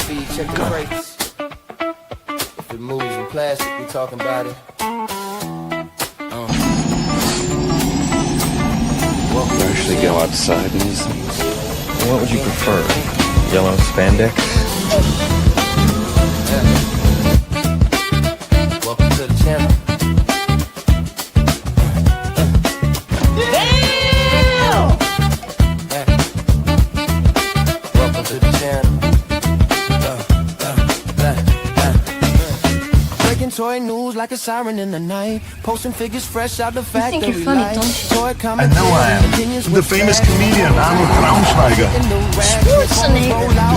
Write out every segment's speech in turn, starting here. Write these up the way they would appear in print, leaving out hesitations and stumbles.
speed, check the brakes. If it moves in plastic, we talking about it. Actually go outside and use them. What would you prefer? Yellow spandex? Welcome to the channel. Damn! Welcome to the channel. Breaking toy news like a siren in the night. Posting figures fresh out the factory. You think you're funny, don't you? I know I am. The famous comedian Arnold Braunschweiger.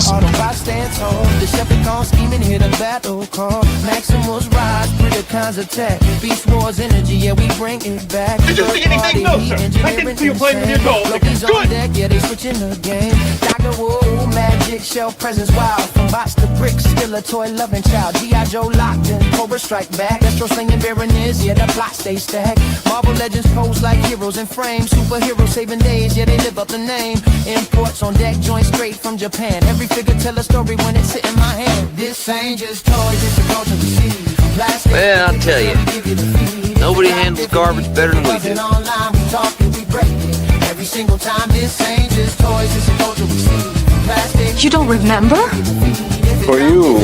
Autobots stand tall. Decepticons scheming, hit a battle call. Maximus rise, Predacons attack. Beast Wars energy, yeah, we bring it back. Did you see anything? No, sir. I didn't see you playing with your dolls. Blokees on deck, yeah, they switching the game. Dr. Wu, magic, shell presence, wild. From bots to bricks, still a toy loving child. G.I. Joe locked in, Cobra strike back. Astro slinging Baroness, yeah, the plot stay stacked. Marvel legends pose like heroes in frame. Superheroes saving days, yeah, they live up the name. Imports on deck, joints straight from Japan. Every figure tell a story when it's sitting in my hand. This ain't just toys, it's a culture we see. Plastic, well, I'll tell you, nobody handles garbage better than we do. Online, we talk and we break it. Every single time, this ain't just toys, it's a culture we see. Plastic, You don't remember? For you,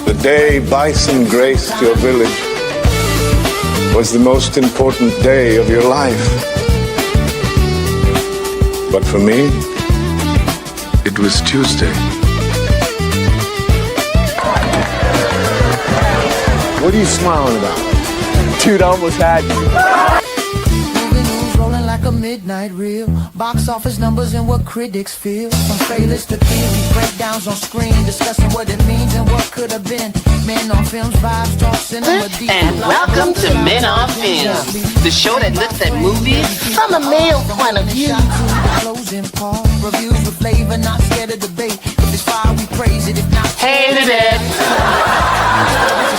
the day bison graced your village was the most important day of your life. But for me, it was Tuesday. What are you smiling about? Dude, I almost had you. rolling like a midnight reel. Box office numbers and what critics feel. From trailers to theories, breakdowns on screen, discussing what it means and what could have been. Men on Films, vibes, talk cinema deep. And welcome to Men on Films, the show that looks at movies from a male point of view. Closing part, reviews with flavor, not scared of debate. If it's fire, we praise it. If not, Hated it.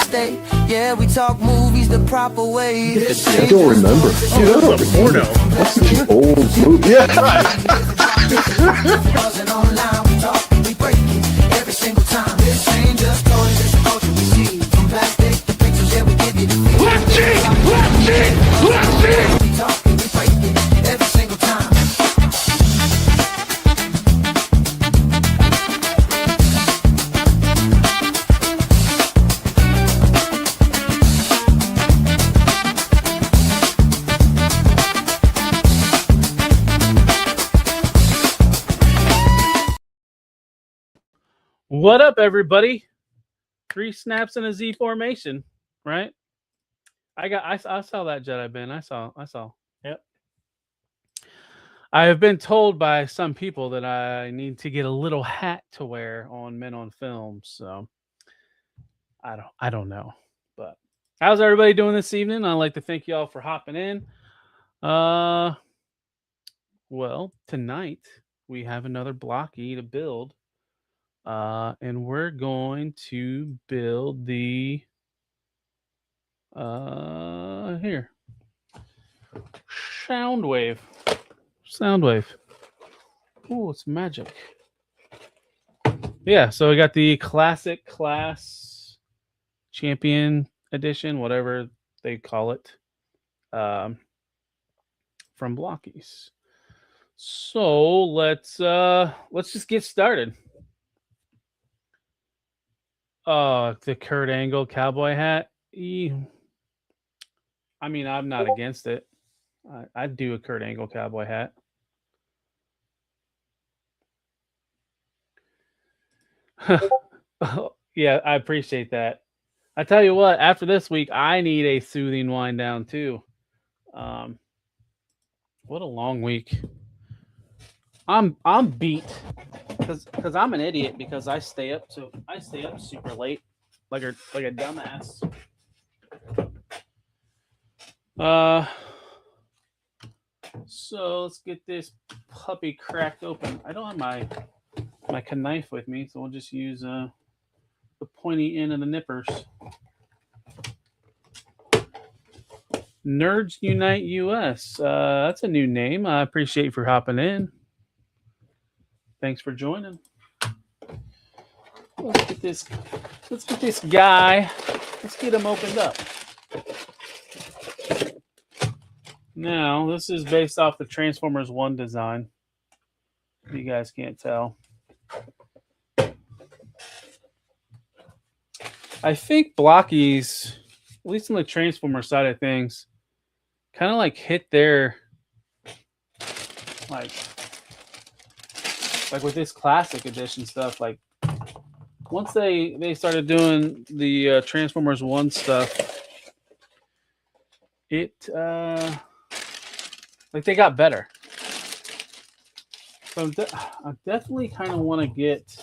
stay. Yeah, we talk movies the proper way. I don't remember. Dude, that's like porno. That's such an old movie. Yeah, right. Buzzing online, we talk, we break it every single time. This ain't just toys, it's a culture we see. From plastic to pictures, yeah, we give you the feel. Let's see! We talk, we break it every single time. What up, everybody? 3 snaps in a Z formation, right? I saw that Jedi Ben. I saw. Yep. I have been told by some people that I need to get a little hat to wear on Men on Film, so I don't know. But how's everybody doing this evening? I'd like to thank you all for hopping in. Well, tonight we have another blocky to build. And we're going to build the here Soundwave. Oh, it's magic. Yeah, so we got the classic class champion edition, whatever they call it, from Blokees. So let's just get started. The Kurt Angle cowboy hat. I mean, I'm not against it. I'd do a Kurt Angle cowboy hat. Yeah, I appreciate that. I tell you what, after this week, I need a soothing wind down too. What a long week. I'm beat because I'm an idiot because I stay up super late like a dumbass. So let's get this puppy cracked open. I don't have my knife with me, so we'll just use the pointy end of the nippers. Nerds Unite US. That's a new name. I appreciate you for hopping in. Thanks for joining. Let's get this. Let's get this guy. Let's get him opened up. Now, this is based off the Transformers One design. If you guys can't tell. I think Blokheads, at least on the Transformer side of things, kind of like hit their like with this classic edition stuff. Like once they started doing the Transformers One stuff, it like they got better. So I definitely kind of want to get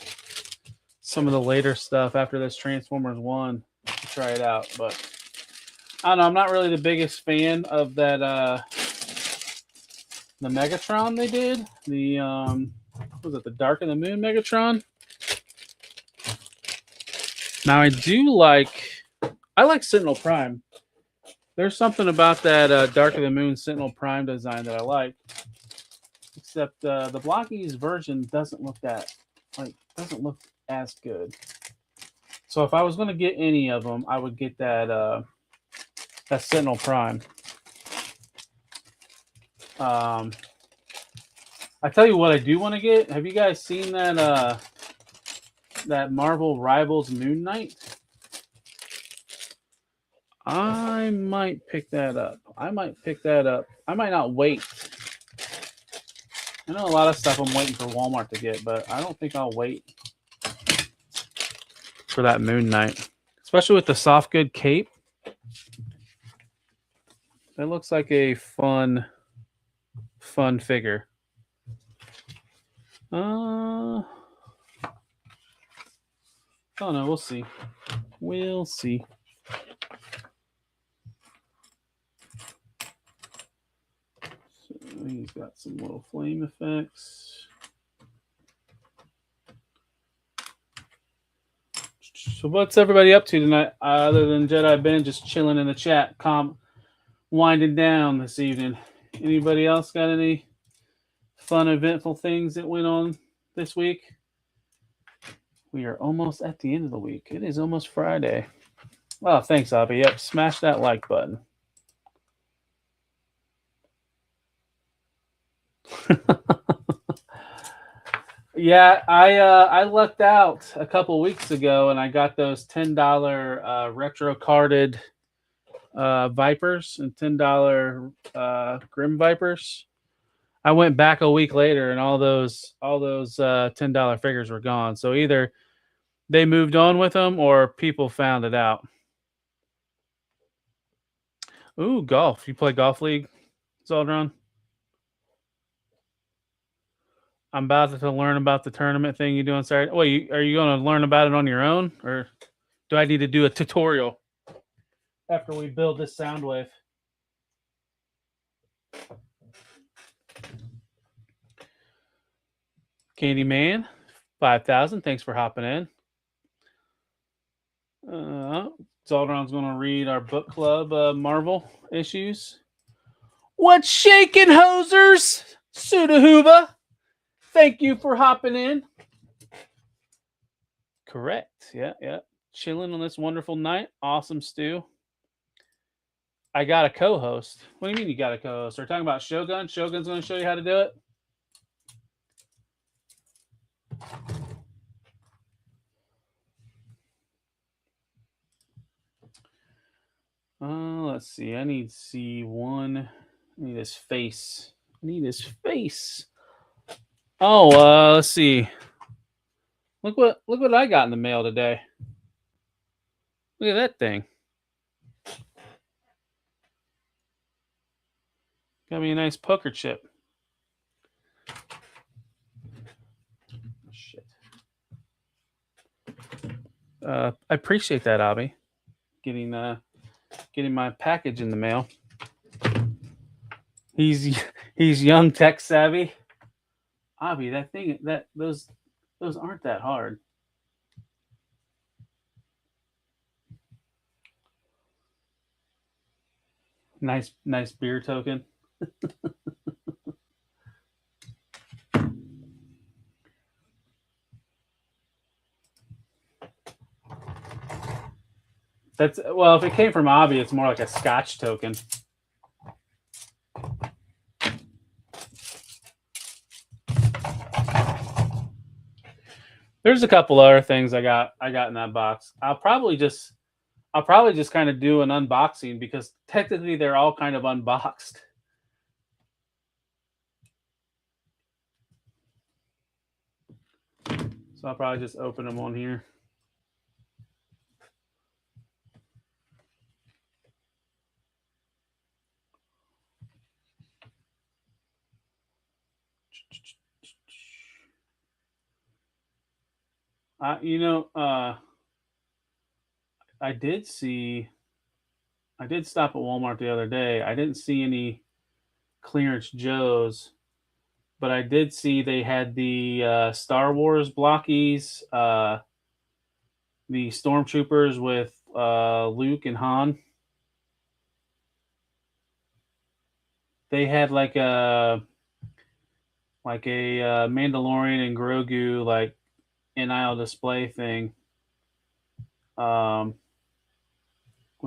some of the later stuff after this Transformers One to try it out, but I don't know. I'm not really the biggest fan of that the Megatron they did. The what was it, the Dark of the Moon Megatron? Now I like Sentinel Prime. There's something about that Dark of the Moon Sentinel Prime design that I like. Except the Blokheads version doesn't look as good. So if I was going to get any of them, I would get that Sentinel Prime. I tell you what I do want to get. Have you guys seen that Marvel Rivals Moon Knight? I might pick that up. I might not wait. I know a lot of stuff I'm waiting for Walmart to get, but I don't think I'll wait for that Moon Knight. Especially with the soft good cape. That looks like a fun figure. Oh no, we'll see. We'll see. So he's got some little flame effects. So what's everybody up to tonight, other than Jedi Ben just chilling in the chat, winding down this evening? Anybody else got any fun, eventful things that went on this week? We are almost at the end of the week. It is almost Friday. Oh, thanks, Abby. Yep, smash that like button. Yeah, I lucked out a couple weeks ago, and I got those $10 retro carded Vipers and $10 Grim Vipers. I went back a week later, and all those $10 figures were gone. So either they moved on with them, or people found it out. Ooh, golf! You play golf league, Zaldron? I'm about to learn about the tournament thing you do on Saturday. Wait, are you going to learn about it on your own, or do I need to do a tutorial after we build this Soundwave? Candyman, 5,000. Thanks for hopping in. Zaldron's going to read our book club Marvel issues. What's shaking, hosers? Sudahuba. Thank you for hopping in. Correct. Yeah. Chilling on this wonderful night. Awesome, Stu. I got a co-host. What do you mean you got a co-host? We're talking about Shogun. Shogun's going to show you how to do it. Let's see. I need C1. I need his face. Oh, let's see. Look what I got in the mail today. Look at that thing. Got me a nice poker chip. Shit. I appreciate that, Abby. Getting my package in the mail. He's young, tech savvy. Abby, those aren't that hard. Nice beer token. That's well, if it came from Obby, it's more like a Scotch token. There's a couple other things I got in that box. I'll probably just kind of do an unboxing because technically they're all kind of unboxed. So I'll probably just open them on here. I did stop at Walmart the other day. I didn't see any clearance Joes, but I did see they had the Star Wars Blokkees, the Stormtroopers with Luke and Han. They had like a Mandalorian and Grogu like in aisle display thing, with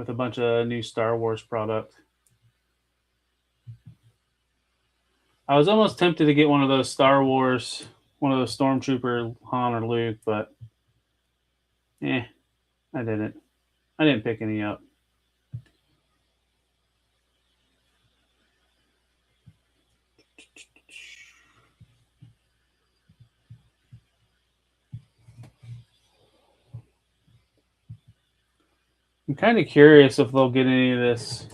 a bunch of new Star Wars product. I was almost tempted to get one of those Stormtrooper Han or Luke, but I didn't. I didn't pick any up. I'm kind of curious if they'll get any of this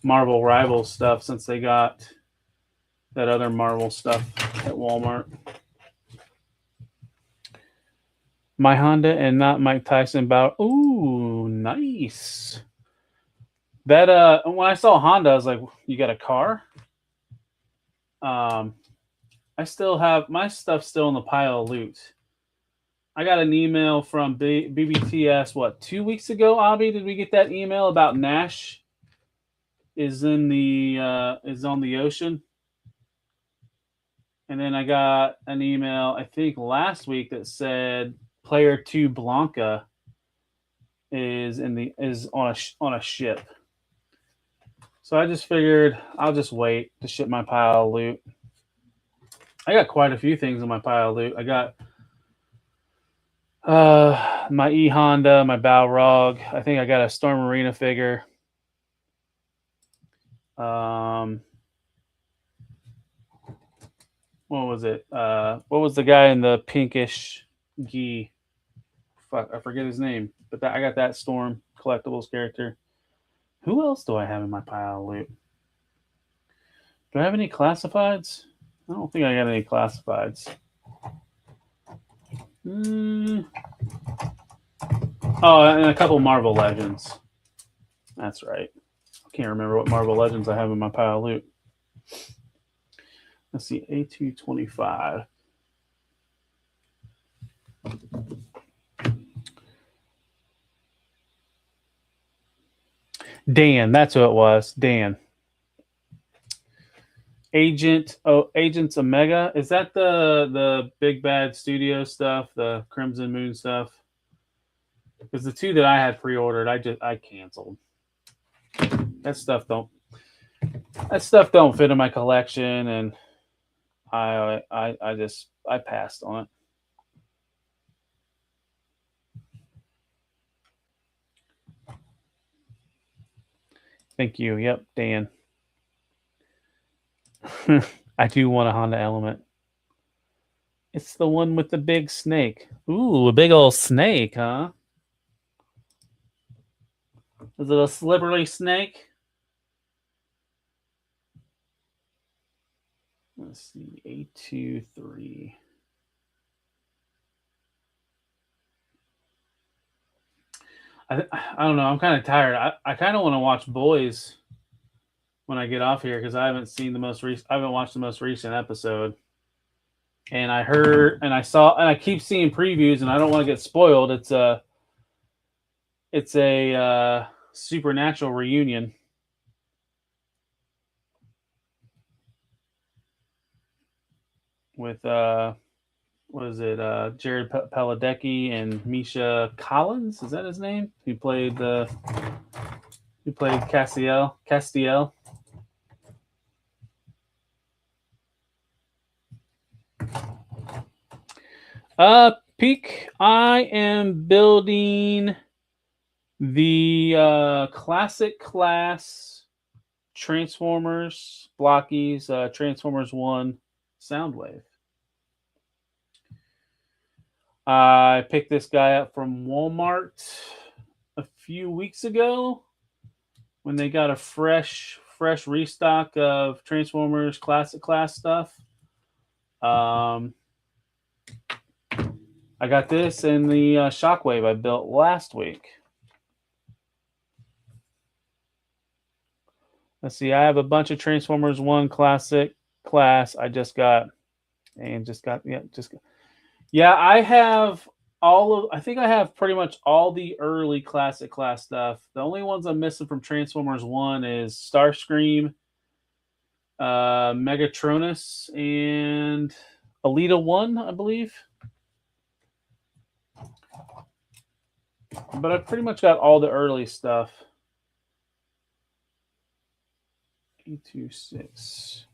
Marvel Rivals stuff since they got that other Marvel stuff at Walmart. My Honda and not Mike Tyson bout. Ooh, nice. That when I saw Honda, I was like, "You got a car?" I still have my stuff still in the pile of loot. I got an email from BBTS 2 weeks ago. Abby, did we get that email about Nash? Is on the ocean? And then I got an email, I think last week, that said Player 2 Blanca is on a ship. So I just figured I'll just wait to ship my pile of loot. I got quite a few things in my pile of loot. I got my E Honda, my Balrog. I think I got a Storm Arena figure. What was it? What was the guy in the pinkish gi? Fuck, I forget his name. But I got that Storm collectibles character. Who else do I have in my pile of loot? Do I have any classifieds? I don't think I got any classifieds. Oh, and a couple Marvel Legends. That's right. I can't remember what Marvel Legends I have in my pile of loot. Let's see, A225. Dan, that's who it was. Dan. Agents Omega. Is that the Big Bad Studio stuff, the Crimson Moon stuff? Because the two that I had pre-ordered, I canceled. That stuff don't fit in my collection, and I passed on it. Thank you. Yep, Dan. I do want a Honda Element. It's the one with the big snake. Ooh, a big old snake, huh? Is it a slippery snake? Let's see, A23. I don't know. I'm kind of tired. I kind of want to watch Boys when I get off here because I haven't seen I haven't watched the most recent episode. And I heard and I saw and I keep seeing previews and I don't want to get spoiled. It's a supernatural reunion. With was it Jared Paladecki and Misha Collins? Is that his name? Who played Castiel? Castiel. Peak. I am building the classic class Transformers Blokees Transformers One Soundwave. I picked this guy up from Walmart a few weeks ago when they got a fresh restock of Transformers classic class stuff. I got this and the Shockwave I built last week. Let's see. I have a bunch of Transformers One classic class. I have I think I have pretty much all the early classic class stuff. The only ones I'm missing from Transformers One is Starscream, Megatronus, and Alita 1, I believe. But I've pretty much got all the early stuff. E26.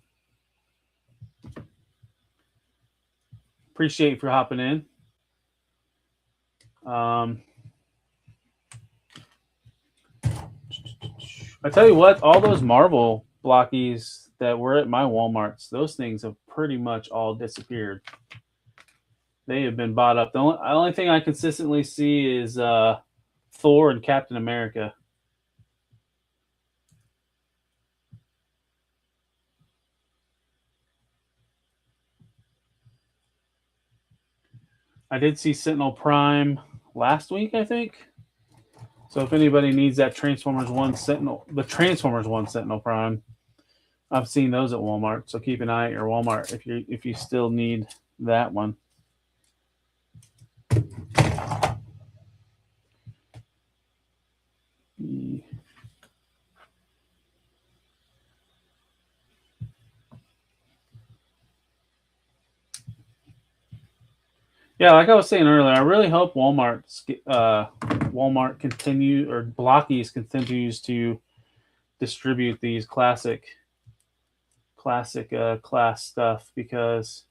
Appreciate you for hopping in. I tell you what, all those Marvel Blokees that were at my Walmarts, those things have pretty much all disappeared. They have been bought up. The only thing I consistently see is Thor and Captain America. I did see Sentinel Prime last week, I think. So if anybody needs that Transformers One Sentinel Prime, I've seen those at Walmart. So keep an eye at your Walmart if you still need that one. Yeah, like I was saying earlier, I really hope Walmart Blokees continues to distribute these classic class stuff, because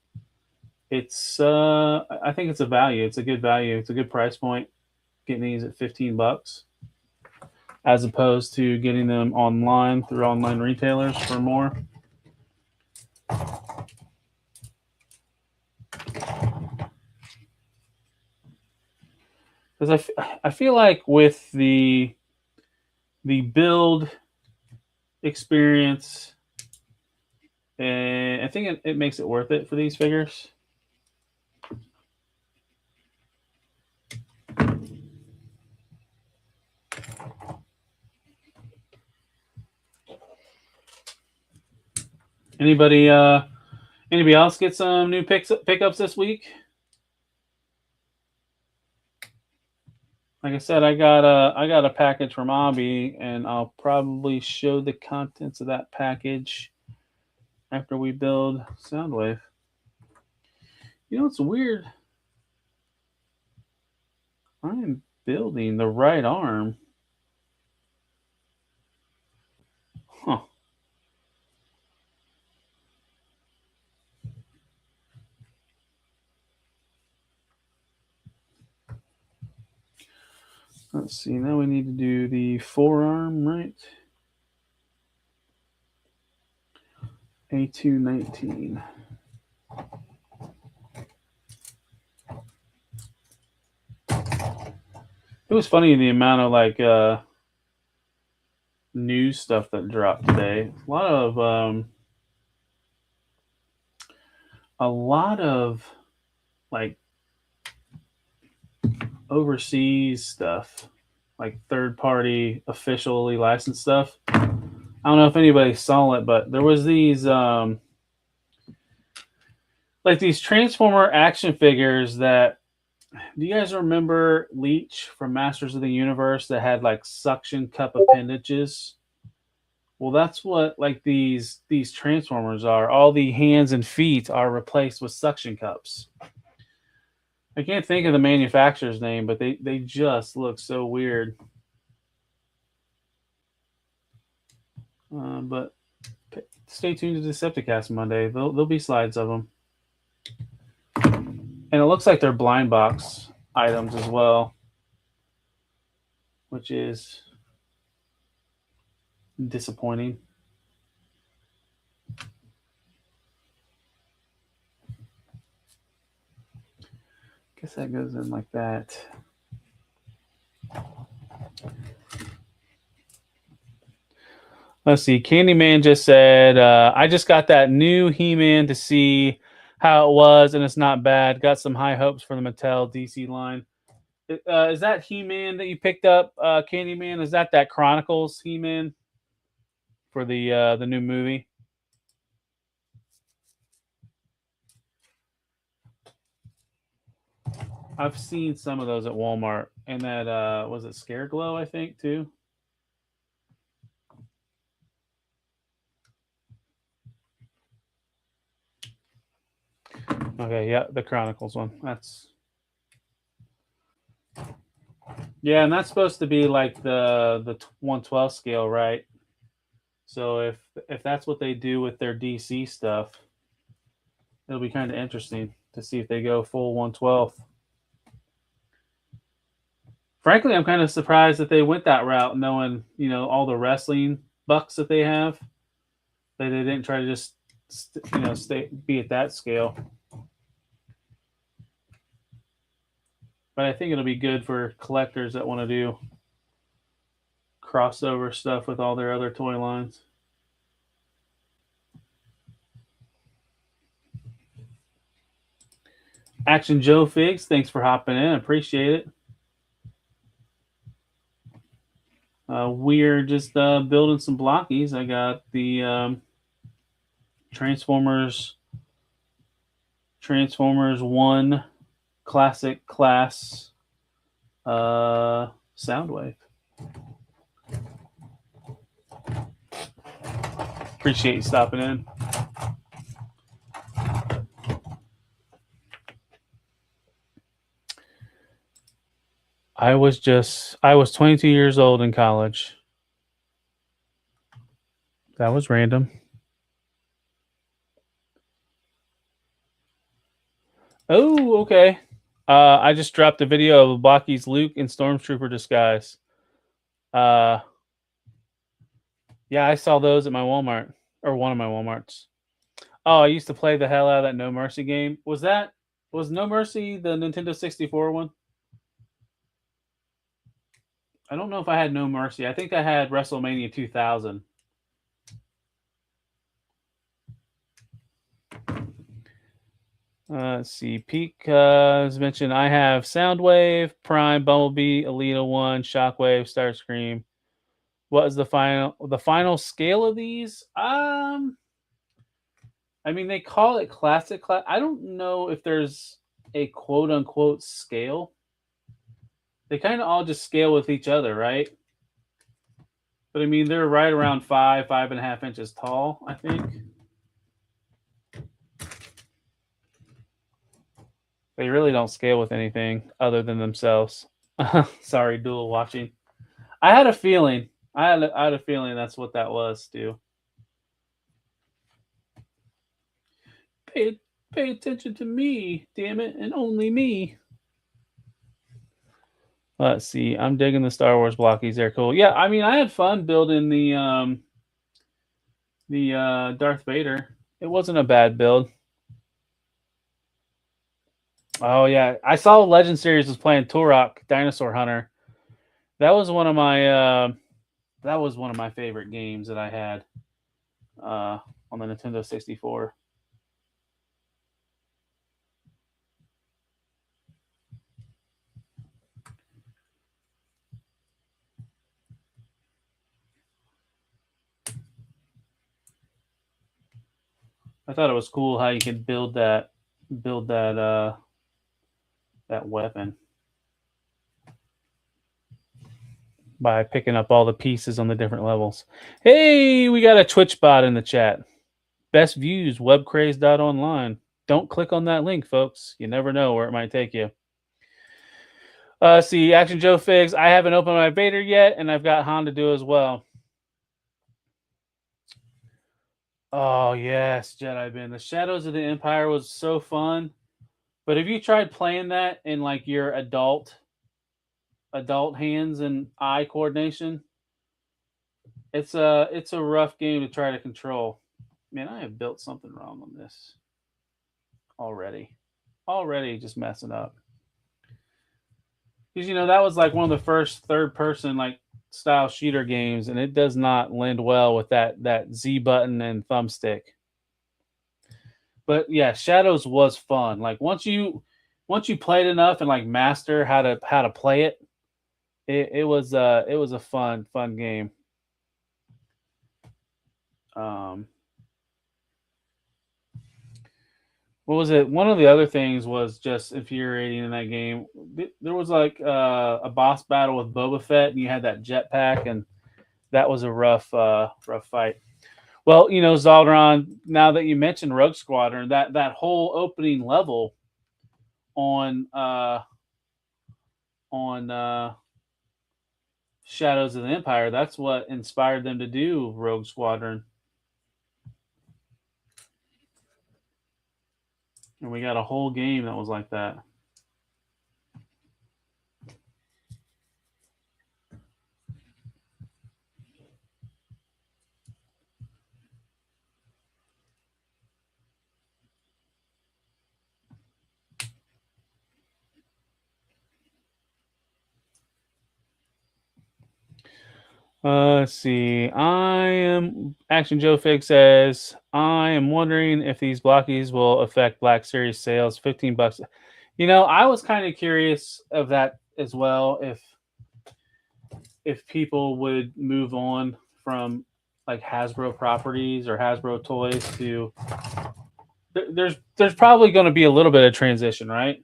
it's I think it's a value. It's a good value. It's a good price point. Getting these at $15 as opposed to getting them online through online retailers for more. Because I feel like with the build experience, and I think it makes it worth it for these figures. Anybody else get some new pickups this week? Like I said, I got a package from Abby, and I'll probably show the contents of that package after we build Soundwave. You know, it's weird. I am building the right arm. Huh. Let's see, now we need to do the forearm, right? A219. It was funny the amount of news stuff that dropped today. A lot of like overseas stuff, like third-party officially licensed stuff. I don't know if anybody saw it, but there was these these Transformer action figures that, do you guys remember Leech from Masters of the Universe that had like suction cup appendages? Well, that's what these Transformers are. All the hands and feet are replaced with suction cups. I can't think of the manufacturer's name, but they just look so weird. But stay tuned to Decepticast Monday. There'll be slides of them. And it looks like they're blind box items as well, which is disappointing. Guess that goes in like that. Let's see. Candyman just said, I just got that new He-Man to see how it was, and it's not bad. Got some high hopes for the Mattel DC line. Is that He-Man that you picked up, Candyman? Is that Chronicles He-Man for the new movie? I've seen some of those at Walmart, and that was it Scare Glow, I think, too. Okay, yeah, the Chronicles one. Yeah, and that's supposed to be like the 1/12 scale, right? So if that's what they do with their DC stuff, it'll be kind of interesting to see if they go full 1/12. Frankly, I'm kind of surprised that they went that route, knowing all the wrestling bucks that they have. That they didn't try to just be at that scale. But I think it'll be good for collectors that want to do crossover stuff with all their other toy lines. Action Joe Figs, thanks for hopping in. Appreciate it. We're just building some blockies. I got the Transformers One Classic Class Soundwave. Appreciate you stopping in. I was 22 years old in college. That was random. Oh, okay. I just dropped a video of Blokees Luke in Stormtrooper disguise. Yeah, I saw those at my Walmart, or one of my Walmarts. Oh, I used to play the hell out of that No Mercy game. Was No Mercy the Nintendo 64 one? I don't know if I had No Mercy. I think I had WrestleMania 2000. Let's see. Peak has mentioned I have Soundwave, Prime, Bumblebee, Alita 1, Shockwave, Starscream. What is the final scale of these? I mean, they call it classic. I don't know if there's a quote unquote scale. They kind of all just scale with each other, right? But I mean, they're right around 5.5 inches tall, I think. They really don't scale with anything other than themselves. Sorry, dual watching. I had a feeling. I had a feeling that's what that was, Stu. Pay attention to me, damn it, and only me. Let's see. I'm digging the Star Wars blockies. They're cool. Yeah, I mean, I had fun building the Darth Vader. It wasn't a bad build. Oh yeah, I saw Legend Series was playing Turok Dinosaur Hunter. That was one of my favorite games that I had on the Nintendo 64. I thought it was cool how you could build that weapon by picking up all the pieces on the different levels. Hey, we got a Twitch bot in the chat. Best views, webcraze.online. Don't click on that link, folks. You never know where it might take you. See, Action Joe Figs. I haven't opened my Vader yet, and I've got Han to do as well. Oh yes, Jedi Bin. The Shadows of the Empire was so fun. But have you tried playing that in like your adult hands and eye coordination? It's a rough game to try to control. Man, I have built something wrong on this already. Already just messing up. Because that was like one of the first third person like style shooter games, and it does not lend well with that Z button and thumbstick. But yeah, Shadows was fun. Like once you played enough and like master how to play it, it was a fun game. What was it? One of the other things was just infuriating in that game. There was like a boss battle with Boba Fett, and you had that jetpack, and that was a rough fight. Well, Zaldron, now that you mentioned Rogue Squadron, that whole opening level on Shadows of the Empire, that's what inspired them to do Rogue Squadron. And we got a whole game that was like that. Let's see. Action Joe Fig says, I am wondering if these Blokkees will affect Black Series sales. $15. I was kind of curious of that as well. If people would move on from like Hasbro properties or Hasbro toys to, there's probably going to be a little bit of transition, right?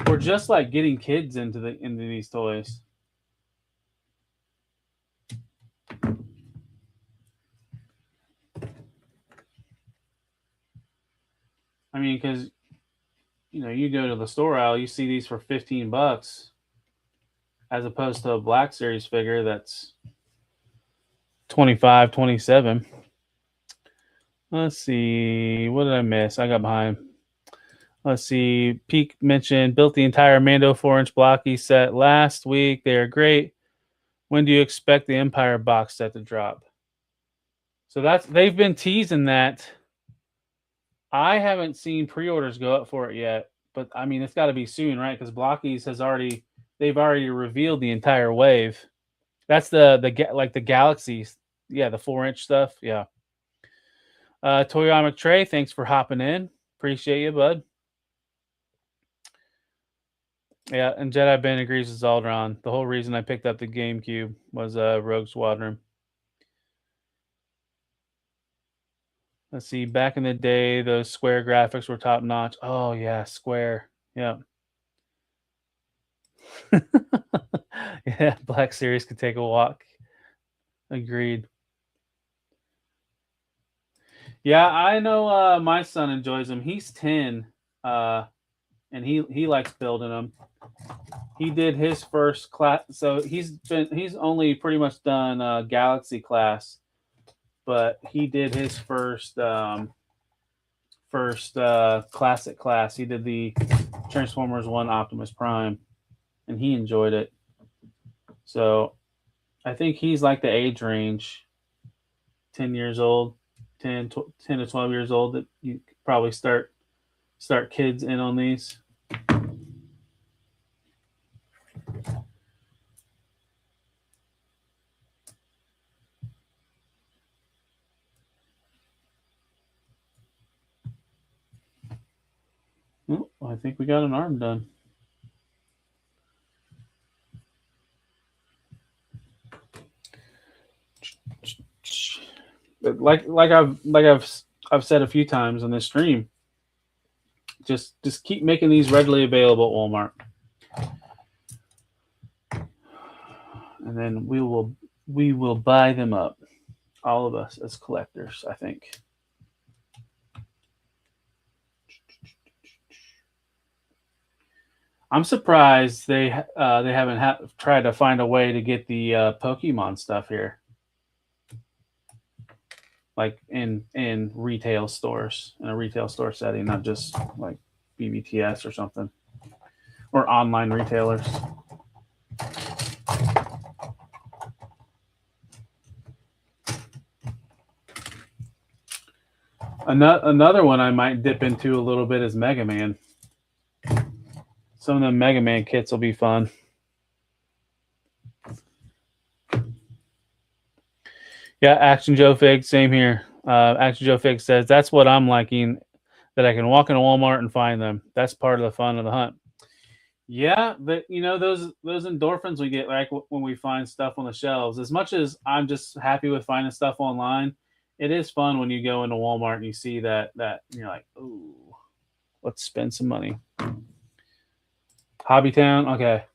We're just like getting kids into these toys. I mean, because you go to the store aisle, you see these for $15, as opposed to a Black Series figure that's $25, $27. Let's see, what did I miss? I got behind. Let's see. Peak mentioned built the entire Mando 4-inch blocky set last week. They are great. When do you expect the Empire box set to drop? So they've been teasing that. I haven't seen pre-orders go up for it yet, but I mean it's got to be soon, right? Because Blokkees they've already revealed the entire wave. That's the Galaxies, yeah, the 4-inch stuff, yeah. Toyamic Trey, thanks for hopping in. Appreciate you, bud. Yeah, and Jedi Ben agrees with Zaldron. The whole reason I picked up the GameCube was Rogue Squadron. Let's see. Back in the day, those Square graphics were top notch. Oh yeah, Square. Yeah. Yeah, Black Series could take a walk. Agreed. Yeah, I know. My son enjoys them. He's 10, and he likes building them. He did his first class, so he's only pretty much done Galaxy class. But he did his first classic class. He did the Transformers One Optimus Prime, and he enjoyed it. So I think he's like the age range, 10 years old, 10 to 12 years old, that you could probably start kids in on these. Oh, I think we got an arm done. Like I've said a few times on this stream, just keep making these readily available at Walmart, and then we will buy them up, all of us as collectors, I think. I'm surprised they haven't tried to find a way to get the Pokemon stuff here, like in retail stores, in a retail store setting, not just like BBTS or something, or online retailers. Another one I might dip into a little bit is Mega Man. Some of the Mega Man kits will be fun. Yeah, Action Joe Fig, same here. Action Joe Fig says, that's what I'm liking, that I can walk into Walmart and find them. That's part of the fun of the hunt. Yeah, but those endorphins we get like when we find stuff on the shelves. As much as I'm just happy with finding stuff online, it is fun when you go into Walmart and you see that you're like, ooh, let's spend some money. Hobbytown, okay.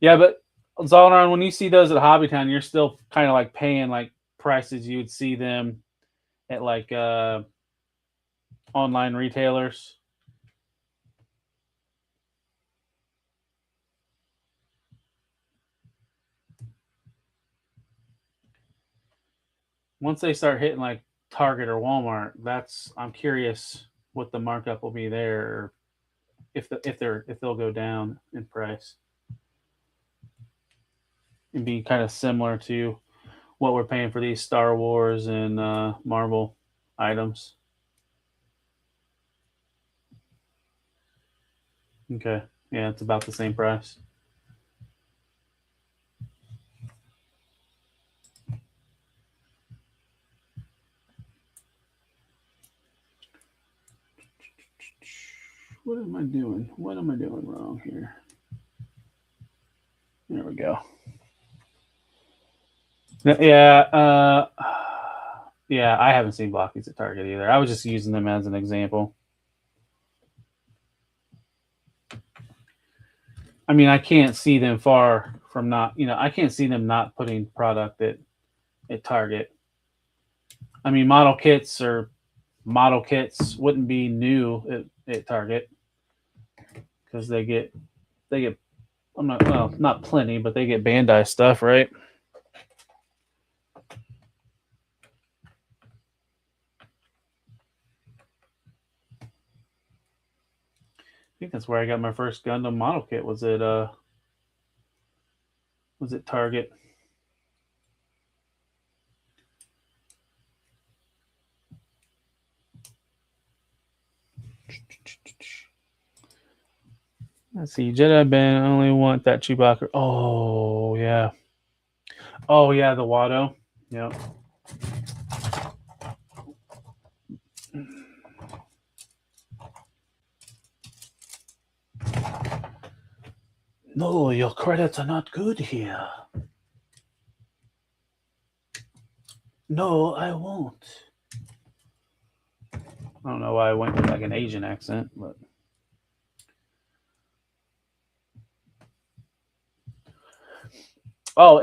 Yeah, but it's all around when you see those at Hobbytown, you're still kind of like paying like prices you would see them at like online retailers. Once they start hitting like Target or Walmart, I'm curious what the markup will be there, or if they'll go down in price. And be kind of similar to what we're paying for these Star Wars and Marvel items. Okay, yeah, it's about the same price. What am I doing? What am I doing wrong here? There we go. Yeah, yeah, I haven't seen Blokheads at Target either. I was just using them as an example. I mean, I can't see them far from not, I can't see them not putting product at Target. I mean, model kits wouldn't be new at Target because they get not plenty, but they get Bandai stuff, right? I think that's where I got my first Gundam model kit. Was it Target? Let's see. Jedi Ben, I only want that Chewbacca. Oh yeah. Oh yeah, the Watto. Yep. No, your credits are not good here. No, I won't. I don't know why I went with like an Asian accent, but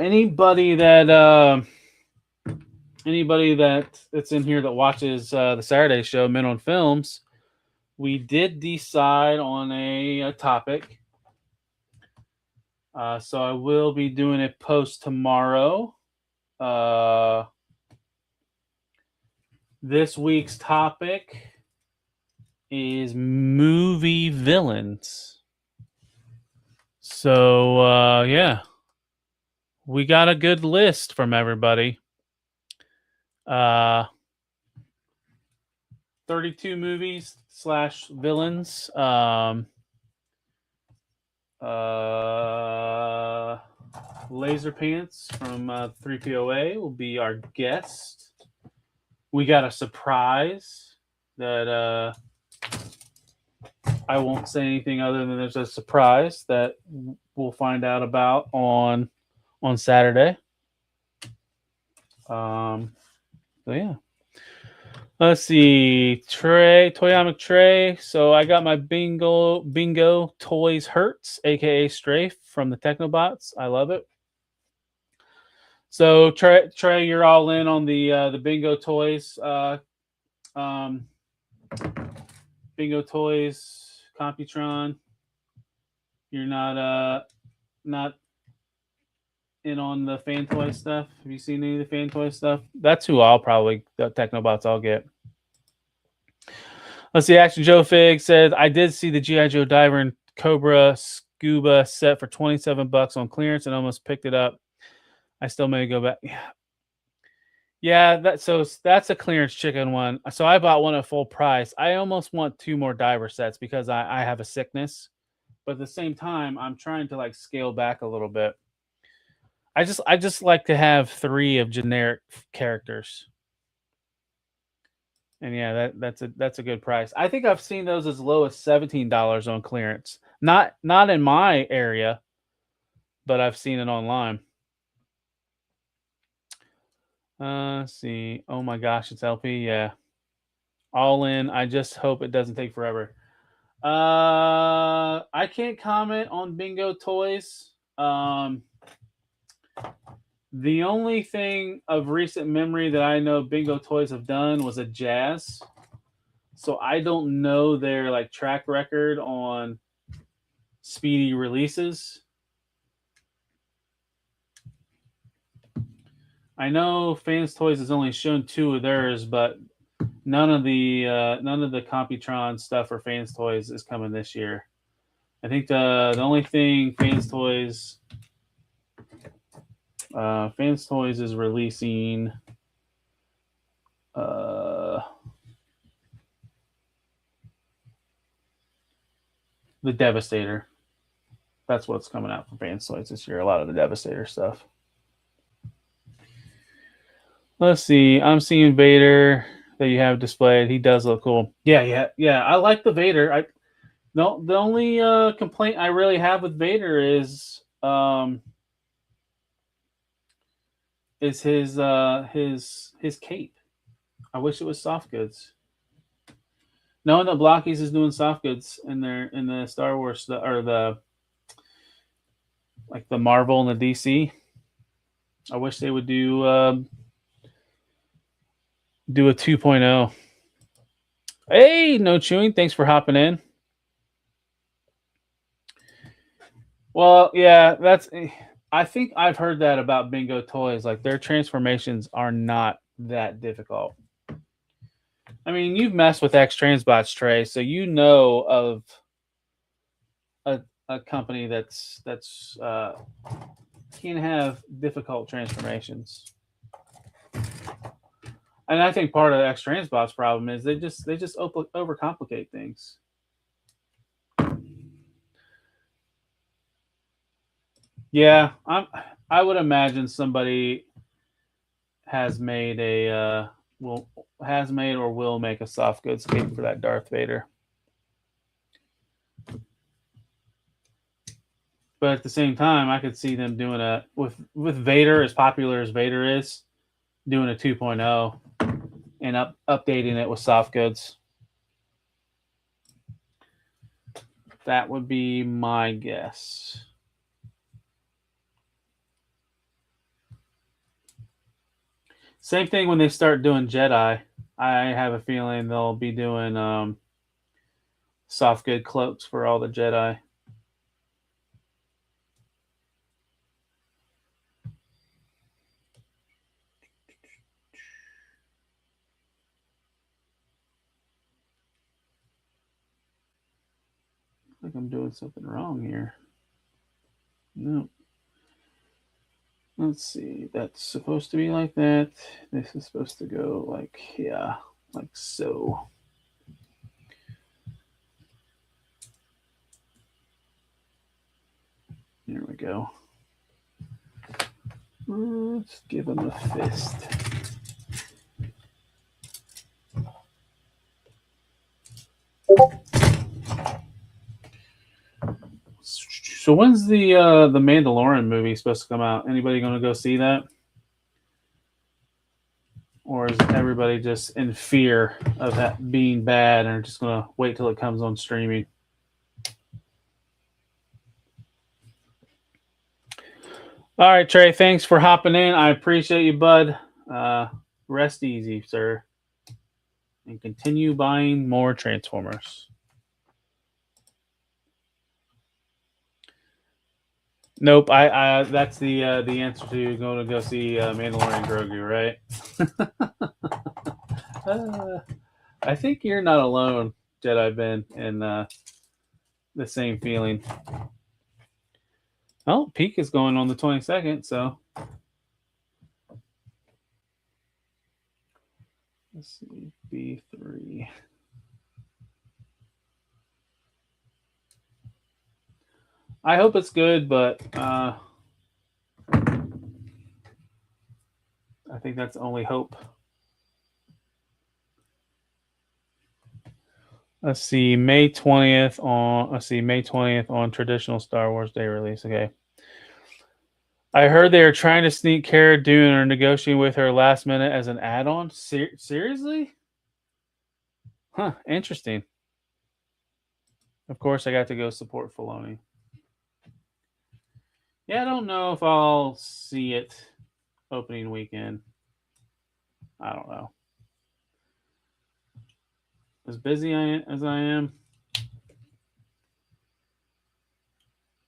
anybody that's in here that watches the Saturday show, Men on Films, we did decide on a topic. So I will be doing a post tomorrow. This week's topic is movie villains. So, yeah. We got a good list from everybody. 32 movies / villains. Laser Pants from 3POA will be our guest. We got a surprise that I won't say anything other than there's a surprise that we'll find out about on Saturday. So yeah. Let's see. Toyamic Trey. So I got my Bingo Toys Hertz, aka Strafe from the Technobots. I love it. So Trey, you're all in on the Bingo Toys. Bingo Toys, Computron. You're not in on the fan toy stuff. Have you seen any of the fan toy stuff? That's who I'll probably the Technobots I'll get. Let's see. Action Joe Fig said I did see the G.I. Joe Diver and Cobra Scuba set for $27 on clearance and almost picked it up. I still may go back. Yeah, that's a clearance chicken one. So I bought one at full price. I almost want 2 more diver sets because I have a sickness, but at the same time, I'm trying to like scale back a little bit. I just like to have 3 of generic characters. And yeah, that's a good price. I think I've seen those as low as $17 on clearance. Not in my area, but I've seen it online. Let's see. Oh my gosh, it's LP. Yeah. All in. I just hope it doesn't take forever. I can't comment on Bingo Toys. The only thing of recent memory that I know Bingo Toys have done was a Jazz. So I don't know their like track record on speedy releases. I know Fans Toys has only shown 2 of theirs, but none of the Computron stuff for Fans Toys is coming this year. I think the only thing Fans Toys is releasing the Devastator. That's what's coming out from Fans Toys this year. A lot of the Devastator stuff. Let's see. I'm seeing Vader that you have displayed. He does look cool. Yeah. I like the Vader. The only complaint I really have with Vader is his cape. I wish it was soft goods. Knowing that Blokees is doing soft goods in the Star Wars or the Marvel and the DC, I wish they would do a 2.0. Hey, no chewing. Thanks for hopping in. Well, yeah, I think I've heard that about Bingo Toys. Like their transformations are not that difficult. I mean, you've messed with X Transbots, Trey, so you know of a company that's can have difficult transformations. And I think part of the X Transbots problem is they just overcomplicate things. Yeah, I would imagine somebody has made or will make a soft goods cape for that Darth Vader. But at the same time, I could see them doing with Vader, as popular as Vader is, doing a 2.0 and updating it with soft goods. That would be my guess. Same thing when they start doing Jedi. I have a feeling they'll be doing soft good cloaks for all the Jedi. I think I'm doing something wrong here. No. Let's see. That's supposed to be like that. This is supposed to go like so. There we go. Let's give him a fist. So when's the Mandalorian movie supposed to come out? Anybody going to go see that? Or is everybody just in fear of that being bad and are just going to wait till it comes on streaming? All right, Trey, thanks for hopping in. I appreciate you, bud. Rest easy, sir. And continue buying more Transformers. Nope. I that's the answer to going to go see Mandalorian Grogu, right? I think you're not alone, Jedi Ben, in the same feeling. Oh, peak is going on the 22nd, so let's see, B3. I hope it's good, but I think that's the only hope. Let's see, May 20th on traditional Star Wars Day release. Okay. I heard they are trying to sneak Cara Dune or negotiating with her last minute as an add-on. Seriously? Huh, interesting. Of course, I got to go support Filoni. Yeah, I don't know if I'll see it opening weekend. I don't know. As busy as I am,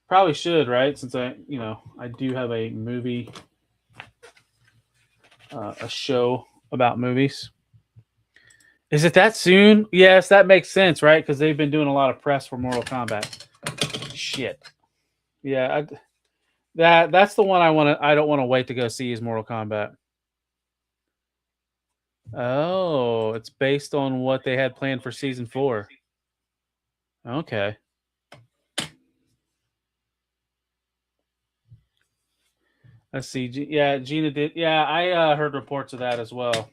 probably should, right? Since I do have a movie, a show about movies. Is it that soon? Yes, that makes sense, right? Because they've been doing a lot of press for Mortal Kombat. Shit. Yeah, that's the one I don't want to wait to go see is Mortal Kombat. Oh, it's based on what they had planned for season 4. Okay. Let's see. Yeah, Gina did. Yeah, I heard reports of that as well.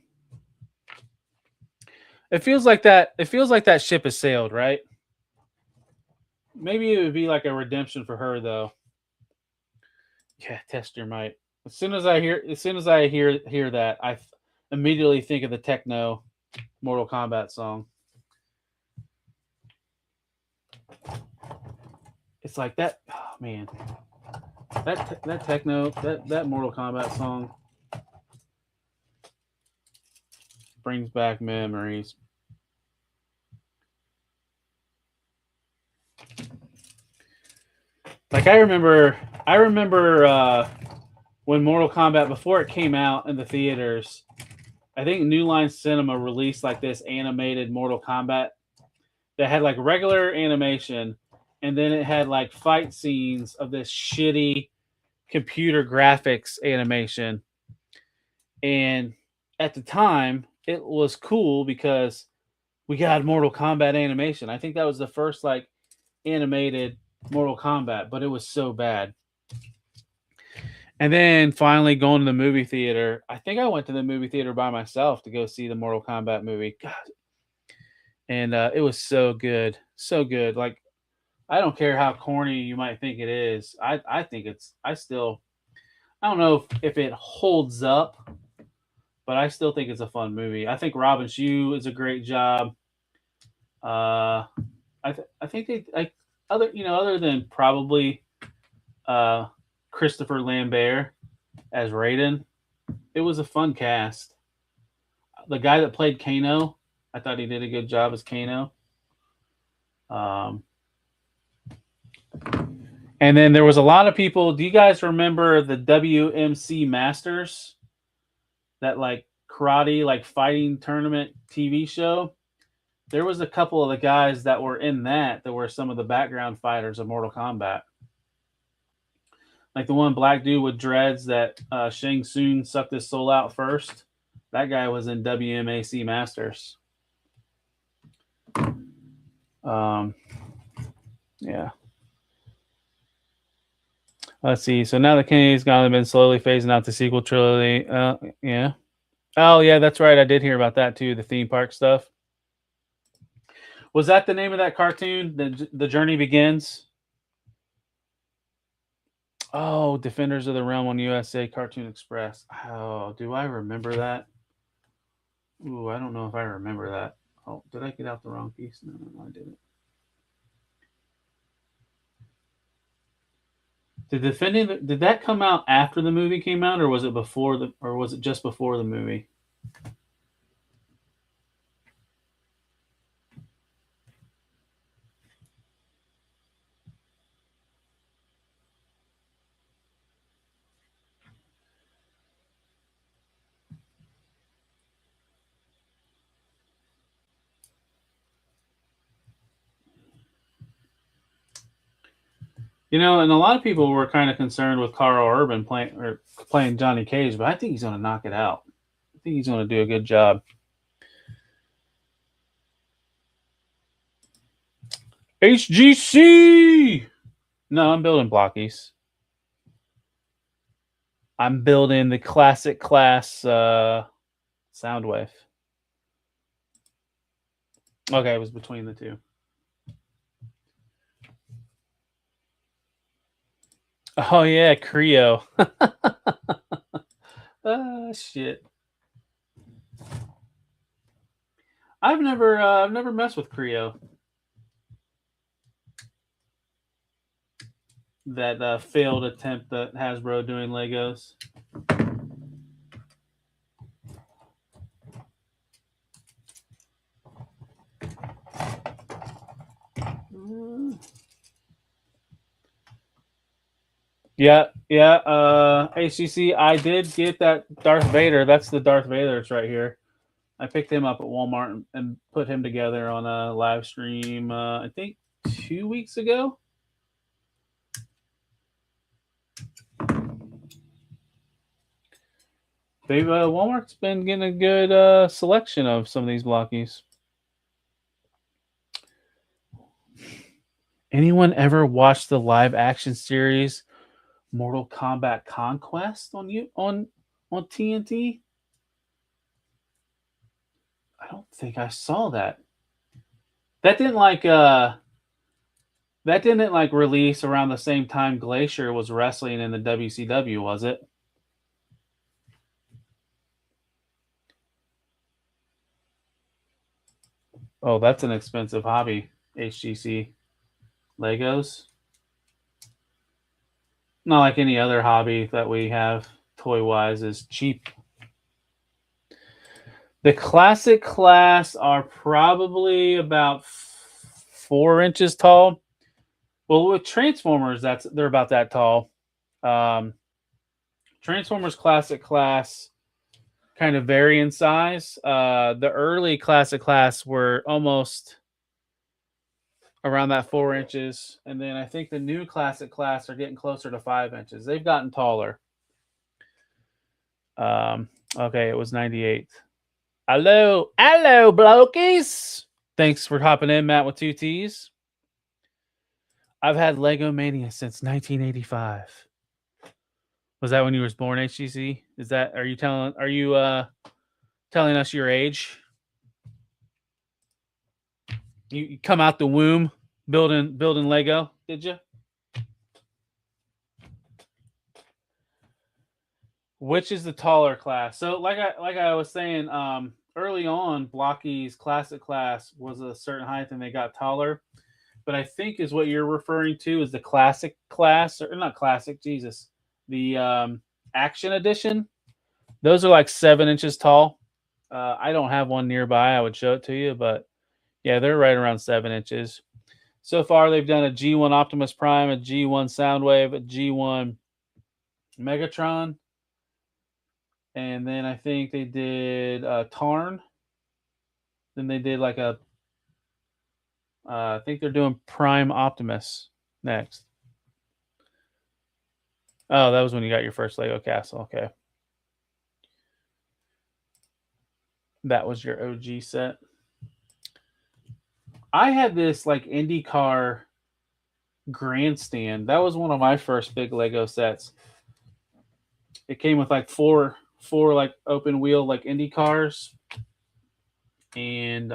It feels like that. It feels like that ship has sailed, right? Maybe it would be like a redemption for her, though. Yeah, test your might. As soon as I hear that, I immediately think of the techno Mortal Kombat song. It's like that. Oh, man, that techno that Mortal Kombat song brings back memories. Like I remember when Mortal Kombat, before it came out in the theaters, I think New Line Cinema released like this animated Mortal Kombat that had like regular animation, and then it had like fight scenes of this shitty computer graphics animation. And at the time, it was cool because we got Mortal Kombat animation. I think that was the first like animated Mortal Kombat, but it was so bad. And then finally going to the movie theater. I think I went to the movie theater by myself to go see the Mortal Kombat movie. God. And it was so good. So good. Like, I don't care how corny you might think it is. I think I don't know if it holds up, but I still think it's a fun movie. I think Robin Shue is a great job. I think other than probably Christopher Lambert as Raiden, it was a fun cast. The guy that played Kano, I thought he did a good job as Kano. And then there was a lot of people. Do you guys remember the WMC Masters? That like karate, like fighting tournament TV show? There was a couple of the guys that were in that were some of the background fighters of Mortal Kombat. Like the one black dude with dreads that Shang Tsung sucked his soul out first. That guy was in WMAC Masters. Yeah. Let's see. So now the Kennedy's gone and been slowly phasing out the sequel trilogy. Yeah. Oh, yeah, that's right. I did hear about that too. The theme park stuff. Was that the name of that cartoon? The Journey Begins? Oh, Defenders of the Realm on USA Cartoon Express. Oh, do I remember that? Ooh, I don't know if I remember that. Oh, did I get out the wrong piece? No, I didn't. Did that come out after the movie came out, or was it just before the movie? You know, and a lot of people were kind of concerned with Carl Urban playing Johnny Cage, but I think he's going to knock it out. I think he's going to do a good job. HGC! No, I'm building Blokkees. I'm building the classic class Soundwave. Okay, it was between the two. Oh yeah, Creo. Shit. I've never messed with Creo. That failed attempt that Hasbro doing Legos. Yeah. HCC, I did get that Darth Vader. That's the Darth Vader. It's right here. I picked him up at Walmart and put him together on a live stream, I think 2 weeks ago. Walmart's been getting a good selection of some of these Blokkees. Anyone ever watched the live action series Mortal Kombat Conquest on TNT? I don't think I saw that. That didn't release around the same time Glacier was wrestling in the WCW, was it? Oh, that's an expensive hobby, HGC. Legos. Not like any other hobby that we have toy-wise is cheap. The classic class are probably about 4 inches tall. Well, with Transformers, they're about that tall. Transformers classic class kind of vary in size. The early classic class were almost around that 4 inches, and then I think the new classic class are getting closer to 5 inches. They've gotten taller. Okay, it was 98. Hello, Blokees. Thanks for hopping in, Matt with 2 T's. I've had Lego Mania since 1985. Was that when you were born, HGC? Are you telling us your age? You come out the womb building Lego, did you? Which is the taller class? So like I was saying, early on, Blokkees classic class was a certain height and they got taller. But I think is what you're referring to is the classic class, or not classic, Jesus. The action edition. Those are like 7 inches tall. I don't have one nearby. I would show it to you, but yeah, they're right around 7 inches. So far, they've done a G1 Optimus Prime, a G1 Soundwave, a G1 Megatron. And then I think they did Tarn. Then they did like I think they're doing Prime Optimus next. Oh, that was when you got your first Lego castle. Okay. That was your OG set. I had this like IndyCar grandstand. That was one of my first big Lego sets. It came with like four like open wheel like Indy cars, and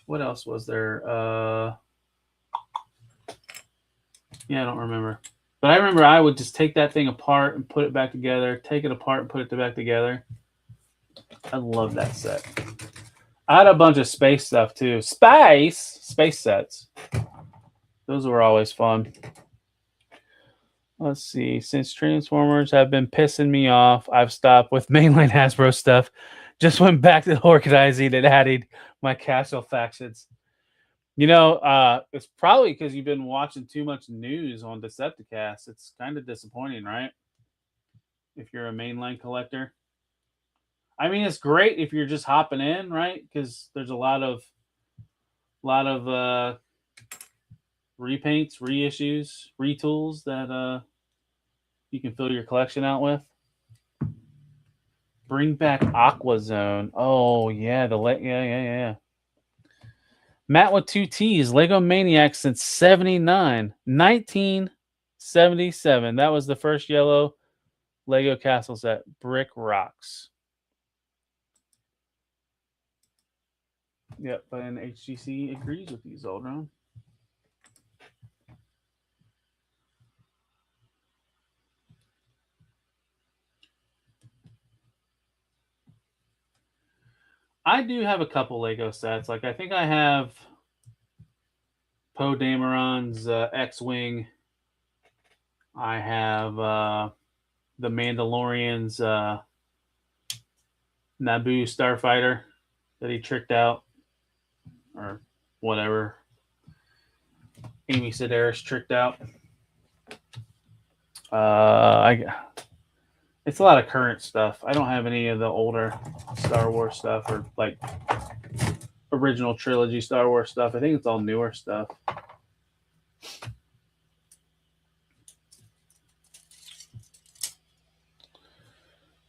what else was there? Yeah, I don't remember. But I remember I would just take that thing apart and put it back together. Take it apart and put it back together. I love that set. I had a bunch of space stuff too. Space sets. Those were always fun. Let's see. Since Transformers have been pissing me off, I've stopped with mainline Hasbro stuff. Just went back to organizing and adding my Castle factions. You know, it's probably because you've been watching too much news on Decepticons. It's kind of disappointing, right? If you're a mainline collector. I mean, it's great if you're just hopping in, right? Because there's a lot of repaints, reissues, retools that you can fill your collection out with. Bring back Aqua Zone. Oh yeah, yeah. Matt with 2 T's. Lego Maniacs since 79. 1977. That was the first yellow Lego castle set. Brick rocks. Yep, and HGC agrees with you, Zoldron. I do have a couple Lego sets. Like, I think I have Poe Dameron's X-Wing. I have the Mandalorian's Naboo starfighter that he tricked out, or whatever. Amy Sedaris tricked out. It's a lot of current stuff. I don't have any of the older Star Wars stuff or like original trilogy Star Wars stuff. I think it's all newer stuff.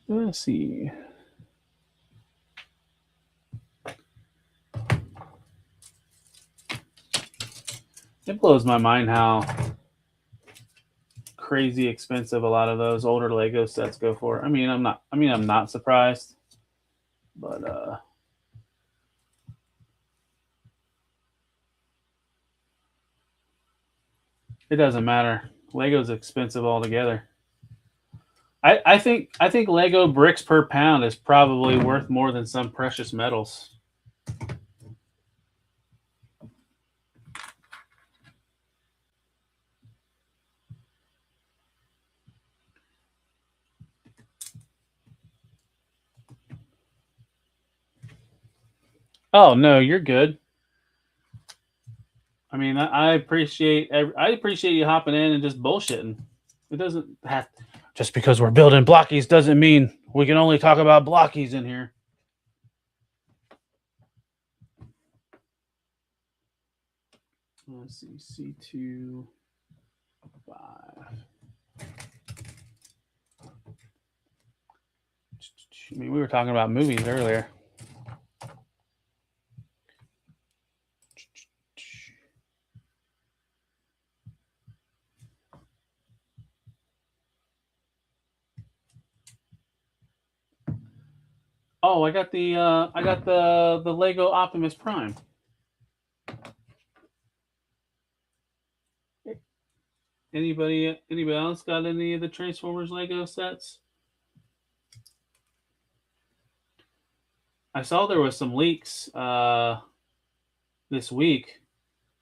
Let's see. It blows my mind how crazy expensive a lot of those older Lego sets go for. I'm not surprised. But it doesn't matter. Lego's expensive altogether. I think Lego bricks per pound is probably worth more than some precious metals. Oh no, you're good. I mean, I appreciate you hopping in and just bullshitting. It doesn't have just because we're building Blokees doesn't mean we can only talk about Blokees in here. Let's see, C2 5. I mean, we were talking about movies earlier. Oh, I got the Lego Optimus Prime. Anybody else got any of the Transformers Lego sets? I saw there was some leaks this week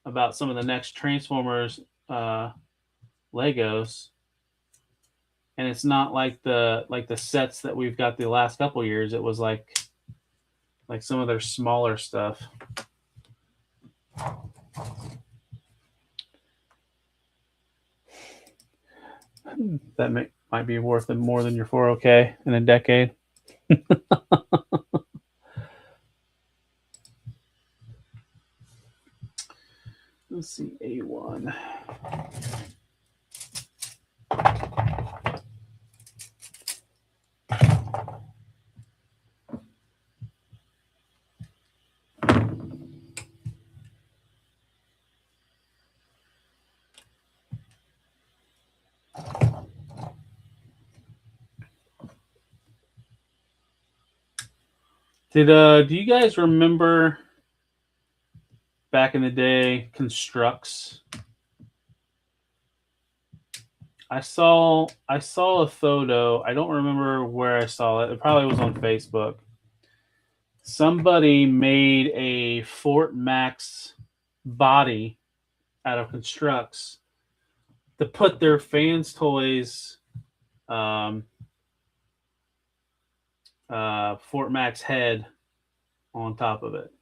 about some of the next Transformers Legos, and it's not like the sets that we've got the last couple years. It was like some of their smaller stuff. That might be worth more than your 4OK in a decade. Let's see, A1. Do you guys remember back in the day Constructs? I saw a photo. I don't remember where I saw it. It probably was on Facebook. Somebody made a Fort Max body out of Constructs to put their fans' toys Fort Max head on top of it.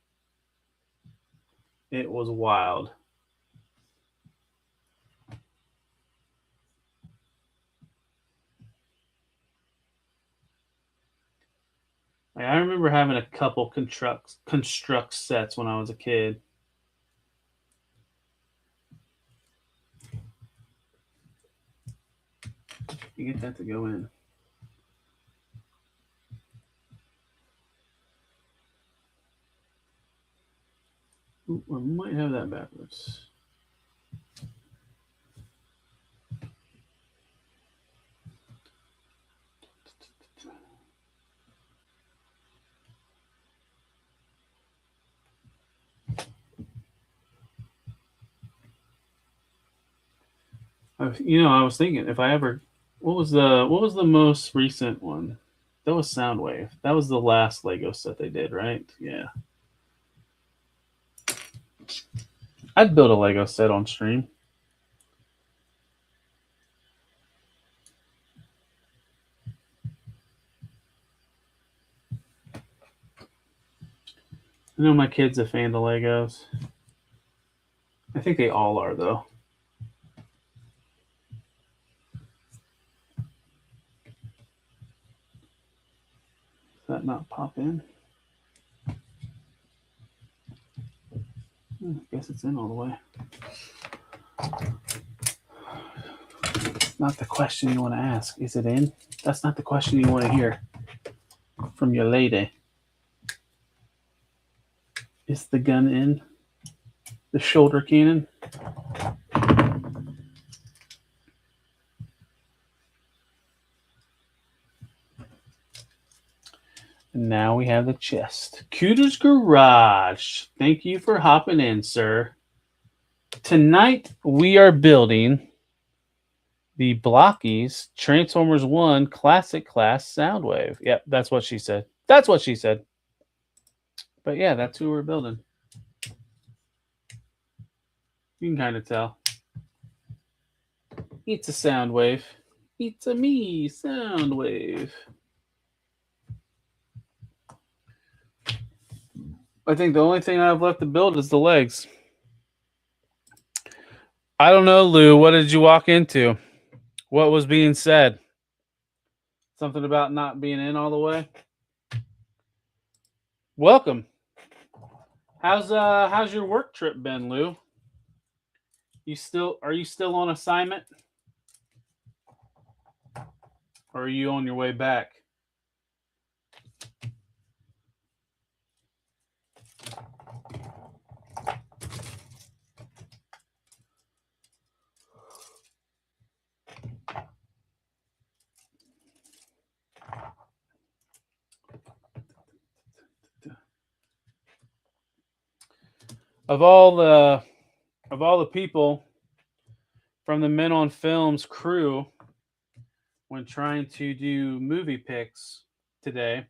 It was wild. I remember having a couple construct sets when I was a kid. You get that to go in. Ooh, I might have that backwards. I was thinking if I ever, what was the most recent one? That was Soundwave. That was the last Lego set they did, right? Yeah. I'd build a Lego set on stream. I know my kid's a fan of Legos. I think they all are, though. Does that not pop in? I guess it's in all the way. Not the question you want to ask. Is it in? That's not the question you want to hear from your lady. Is the gun in? The shoulder cannon? And now we have the chest. Cooter's Garage. Thank you for hopping in, sir. Tonight we are building the Blokees Transformers One Classic Class Soundwave. Yep, that's what she said. That's what she said. But yeah, that's who we're building. You can kind of tell. It's a Soundwave. It's a me Soundwave. I think the only thing I have left to build is the legs. I don't know, Lou. What did you walk into? What was being said? Something about not being in all the way? Welcome. How's your work trip been, Lou? Are you still on assignment? Or are you on your way back? Of all the people from the Men on Films crew when trying to do movie picks today,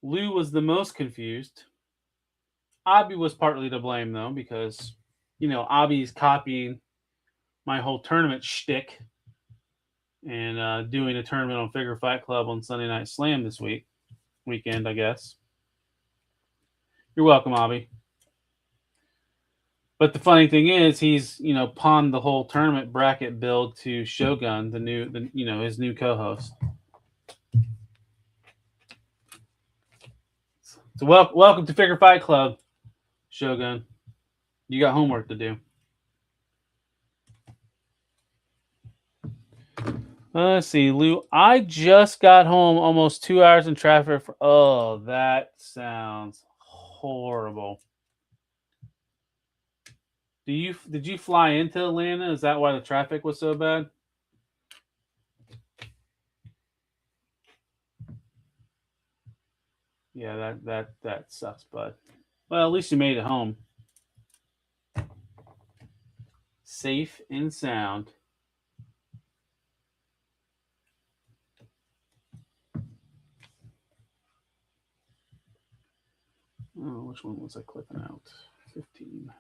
Lou was the most confused. Abby was partly to blame though, because Abby's copying my whole tournament shtick and doing a tournament on Figure Fight Club on Sunday Night Slam this weekend, I guess. You're welcome, Abby. But the funny thing is, he's pawned the whole tournament bracket build to Shogun, his new co-host. So welcome to Figure Fight Club, Shogun. You got homework to do. Let's see, Lou. I just got home almost 2 hours in traffic. Oh, that sounds horrible. Did you fly into Atlanta? Is that why the traffic was so bad? Yeah, that sucks, bud. Well, at least you made it home. Safe and sound. Oh, which one was I clipping out? 15.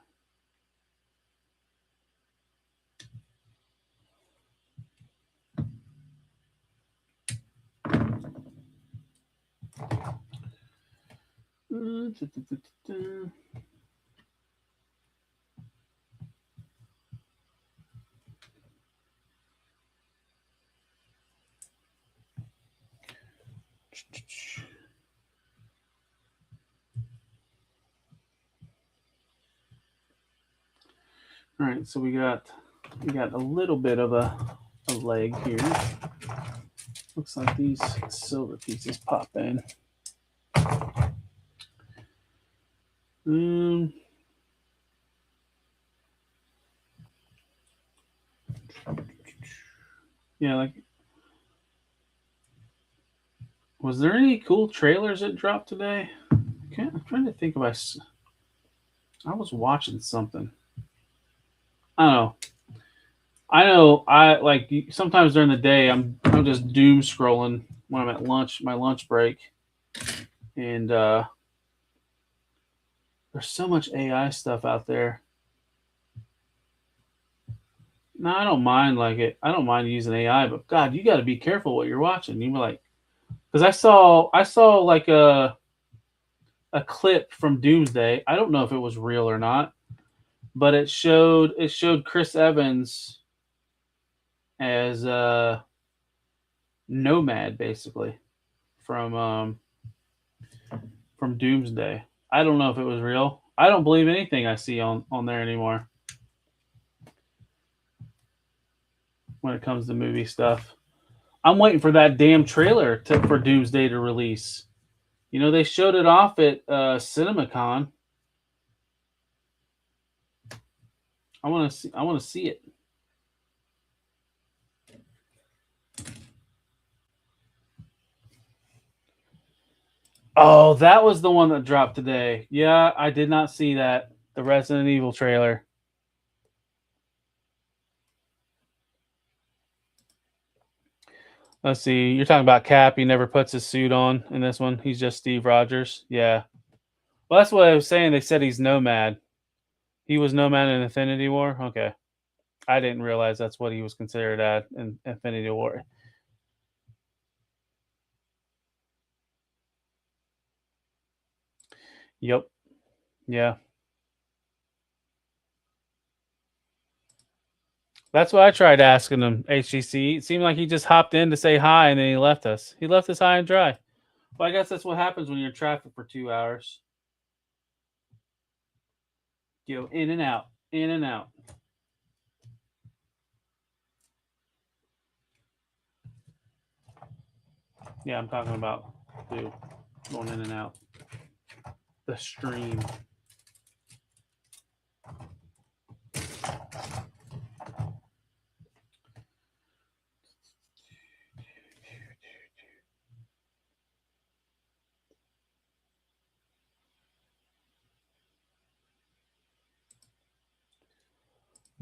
All right, so we got a little bit of a leg here. Looks like these silver pieces pop in. Yeah, like, was there any cool trailers that dropped today? I'm trying to think if I was watching something. I don't know. I know I like sometimes during the day I'm just doom scrolling when I'm at lunch, my lunch break, and there's so much AI stuff out there. No, I don't mind I don't mind using AI, but God, you got to be careful what you're watching. You were like, because I saw like a clip from Doomsday. I don't know if it was real or not, but it showed Chris Evans as Nomad, basically, from Doomsday. I don't know if it was real. I don't believe anything I see on there anymore when it comes to movie stuff. I'm waiting for that damn trailer for Doomsday to release. You know, they showed it off at CinemaCon. I want to see it. Oh, that was the one that dropped today. Yeah, I did not see that. The Resident Evil trailer. Let's see. You're talking about Cap. He never puts his suit on in this one. He's just Steve Rogers. Yeah. Well, that's what I was saying. They said he's Nomad. He was Nomad in Infinity War? Okay. I didn't realize that's what he was considered at in Infinity War. Yep. Yeah. That's what I tried asking him, HGC. It seemed like he just hopped in to say hi and then he left us. He left us high and dry. Well, I guess that's what happens when you're in traffic for 2 hours. You go in and out, in and out. Yeah, I'm talking about dude, going in and out. The stream.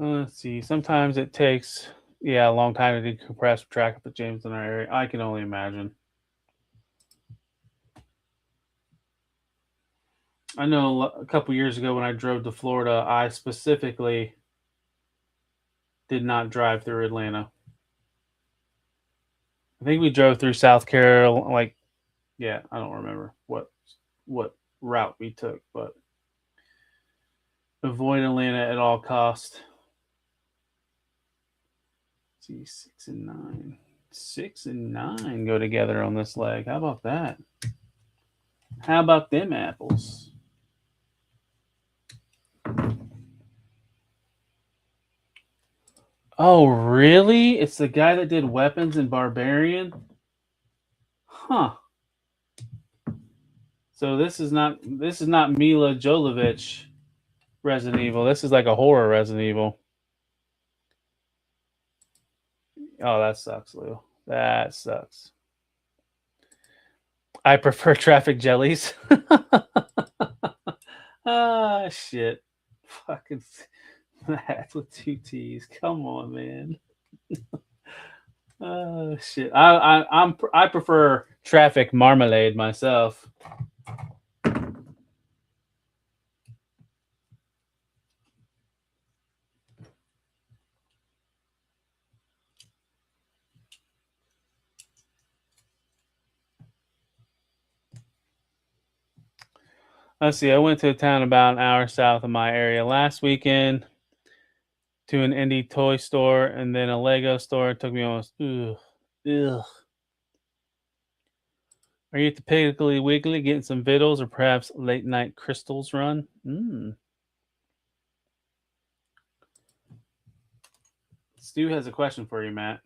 Let's see. Sometimes it takes, a long time to decompress traffic with James in our area. I can only imagine. I know a couple years ago when I drove to Florida, I specifically did not drive through Atlanta. I think we drove through South Carolina. I don't remember what route we took, but avoid Atlanta at all cost. See, 6 and 9. 6 and 9 go together on this leg. How about that? How about them apples? Oh, really? It's the guy that did Weapons and Barbarian? Huh. So this is not Mila Jovovich Resident Evil. This is like a horror Resident Evil. Oh, that sucks, Lou. That sucks. I prefer traffic jellies. Ah, shit. Fucking that's with 2 T's. Come on, man. Oh, shit. I prefer traffic marmalade myself. Let's see. I went to a town about an hour south of my area last weekend to an indie toy store and then a Lego store. It took me almost. Ugh. Are you at the Piggly Wiggly getting some vittles or perhaps late night crystals run? Stu has a question for you, Matt.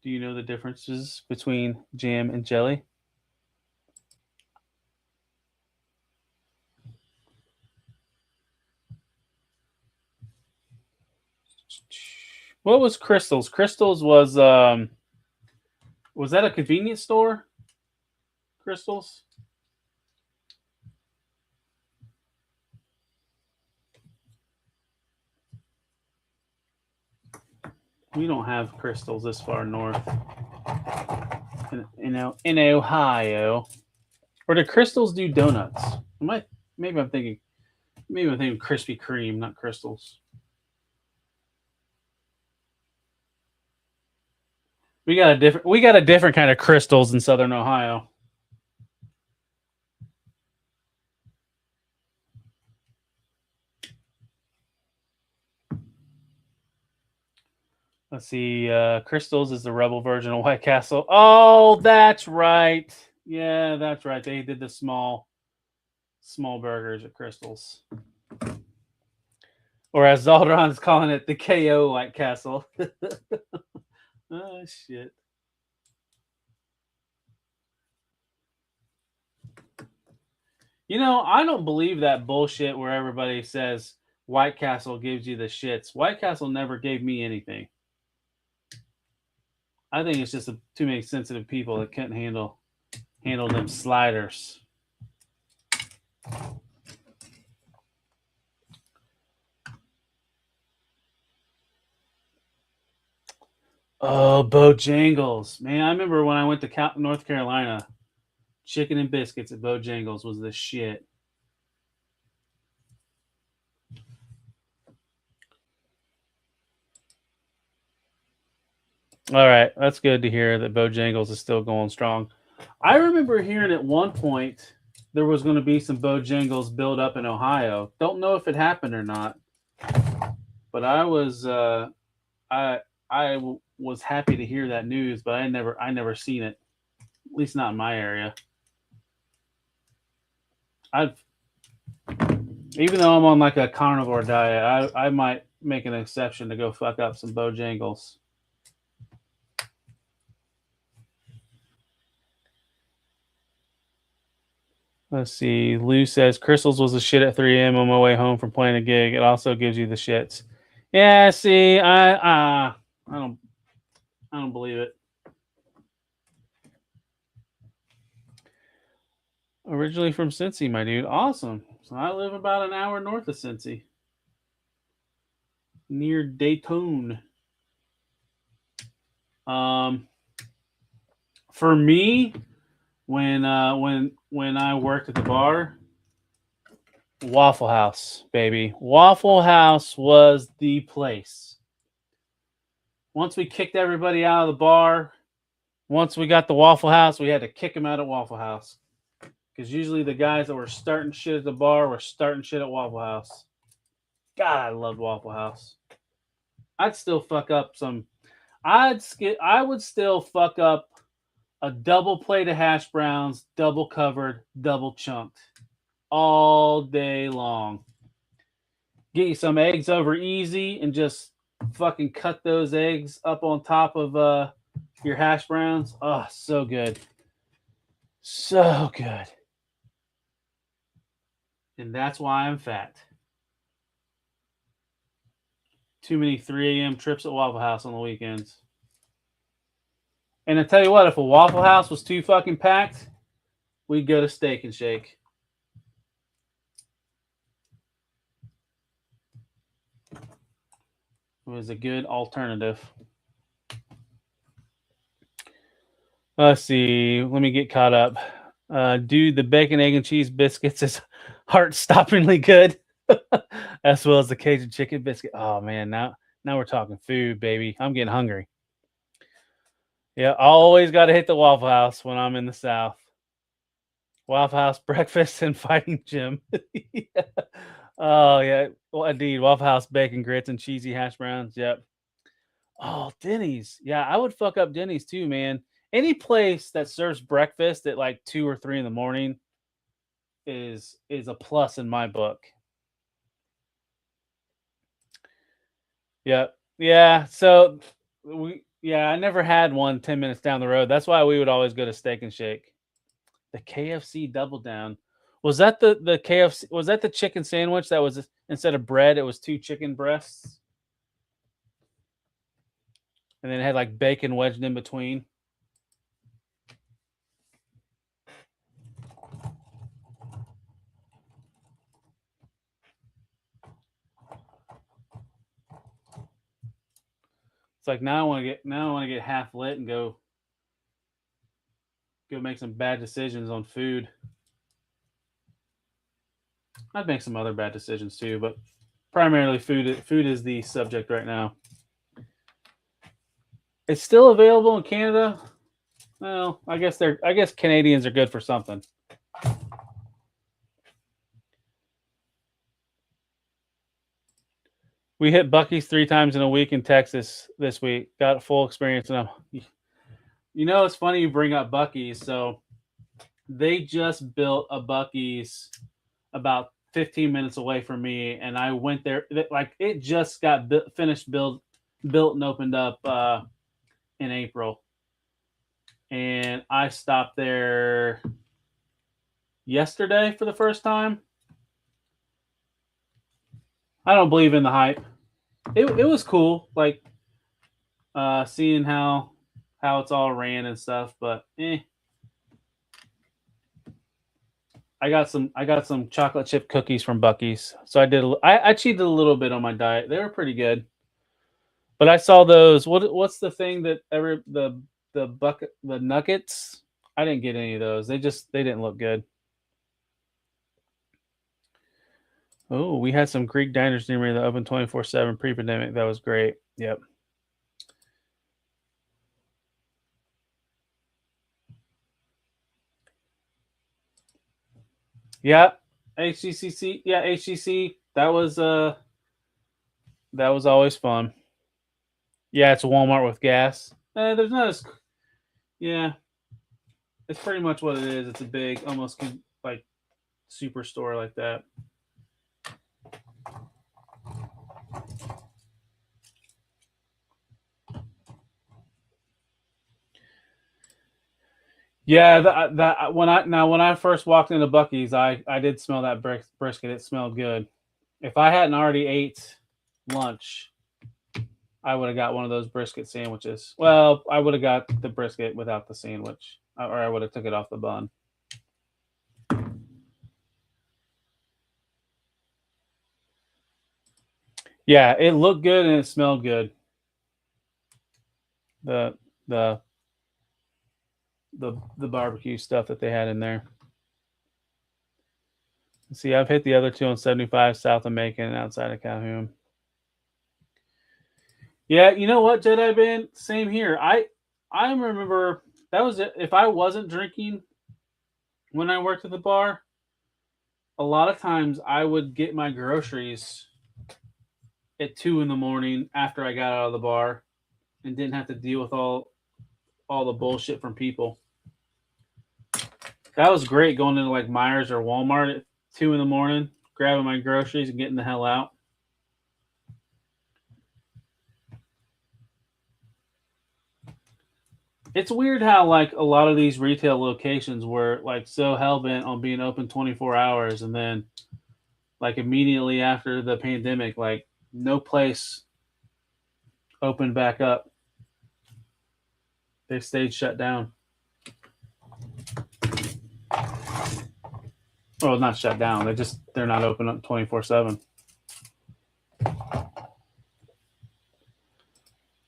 Do you know the differences between jam and jelly? What was Crystals? Crystals was that a convenience store? Crystals? We don't have Crystals this far north. In Ohio. Or do Crystals do donuts? Maybe I'm thinking Krispy Kreme, not Crystals. We got a different kind of Crystals in Southern Ohio. Let's see. Crystals is the Rebel version of White Castle. Oh, that's right. Yeah, that's right. They did the small burgers at Crystals. Or as Zaldron's calling it, the KO White Castle. Oh, shit. You know, I don't believe that bullshit where everybody says White Castle gives you the shits. White Castle never gave me anything. I think it's just too many sensitive people that couldn't handle them sliders. Oh, Bojangles. Man, I remember when I went to North Carolina, chicken and biscuits at Bojangles was the shit. All right, that's good to hear that Bojangles is still going strong. I remember hearing at one point there was going to be some Bojangles built up in Ohio. Don't know if it happened or not, but I was was happy to hear that news, but I never seen it, at least not in my area. Even though I'm on like a carnivore diet, I might make an exception to go fuck up some Bojangles. Let's see. Lou says Crystals was the shit at 3 a.m. on my way home from playing a gig. It also gives you the shits. Yeah, see, I don't believe it. Originally from Cincy, my dude. Awesome. So I live about an hour north of Cincy, near Daytona. For me, when I worked at the bar, Waffle House, baby. Waffle House was the place. Once we kicked everybody out of the bar, once we got the Waffle House, we had to kick them out at Waffle House. Because usually the guys that were starting shit at the bar were starting shit at Waffle House. God, I loved Waffle House. I'd still fuck up some. I would still fuck up a double plate of hash browns, double covered, double chunked, all day long. Get you some eggs over easy and just fucking cut those eggs up on top of your hash browns. Oh, so good. So good. And that's why I'm fat. Too many 3 a.m. trips at Waffle House on the weekends. And I tell you what, if a Waffle House was too fucking packed, we'd go to Steak and Shake. It was a good alternative. Let's see. Let me get caught up. Dude, the bacon, egg, and cheese biscuits is heart-stoppingly good, as well as the Cajun chicken biscuit. Oh man, now we're talking food, baby. I'm getting hungry. Yeah, always got to hit the Waffle House when I'm in the South. Waffle House breakfast and fighting gym. Yeah. Oh yeah, well, indeed. Waffle House bacon grits and cheesy hash browns. Yep. Oh, Denny's. Yeah, I would fuck up Denny's too, man. Any place that serves breakfast at like 2 or 3 in the morning is a plus in my book. Yep. Yeah, so I never had one 10 minutes down the road. That's why we would always go to Steak and Shake. The KFC Double Down. Was that the KFC? Was that the chicken sandwich that was instead of bread, it was 2 chicken breasts? And then it had like bacon wedged in between. It's like now I want to get half lit and go make some bad decisions on food. I'd make some other bad decisions too, but primarily food. Food is the subject right now. It's still available in Canada. Well, I guess Canadians are good for something. We hit Buc-ee's 3 times in a week in Texas this week. Got a full experience. And you know, it's funny you bring up Buc-ee's. So they just built a Buc-ee's about 15 minutes away from me, and I went there. Like it just got finished built and opened up in April, and I stopped there yesterday for the first time. I don't believe in the hype. It was cool, like seeing how it's all ran and stuff, but I got some chocolate chip cookies from Buc-ee's, so I cheated a little bit on my diet. They were pretty good, but I saw those. What's the thing that the nuggets? I didn't get any of those. They didn't look good. Oh, we had some Greek diners near me that opened 24/7 pre-pandemic. That was great. Yep. Yeah, HGCC. Yeah, HGC. That was always fun. Yeah, it's a Walmart with gas. There's not as. Yeah, it's pretty much what it is. It's a big, almost like superstore like that. Yeah, when I first walked into Buc-ee's, I did smell that brisket. It smelled good. If I hadn't already ate lunch, I would have got one of those brisket sandwiches. Well, I would have got the brisket without the sandwich, or I would have took it off the bun. Yeah, it looked good and it smelled good. The barbecue stuff that they had in there. See, I've hit the other 2 on 75 south of Macon and outside of Calhoun. Yeah, you know what, Jedi Ben? Same here. I remember that was it. If I wasn't drinking when I worked at the bar, a lot of times I would get my groceries at 2 a.m. after I got out of the bar and didn't have to deal with all the bullshit from people. That was great going into like Myers or Walmart at 2 a.m, grabbing my groceries and getting the hell out. It's weird how like a lot of these retail locations were like so hell-bent on being open 24 hours, and then like immediately after the pandemic, like no place opened back up. They stayed shut down. Well, not shut down. They're not open up 24/7.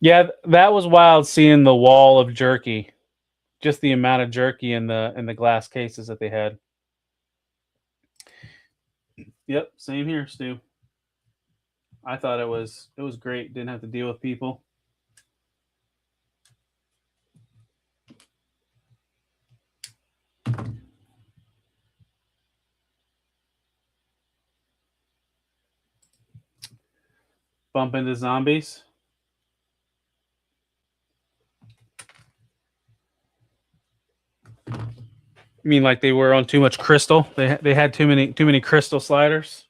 Yeah, that was wild seeing the wall of jerky. Just the amount of jerky in the glass cases that they had. Yep, same here, Stu. I thought it was great. Didn't have to deal with people. Bump into zombies. You mean like they were on too much crystal? They had too many crystal sliders.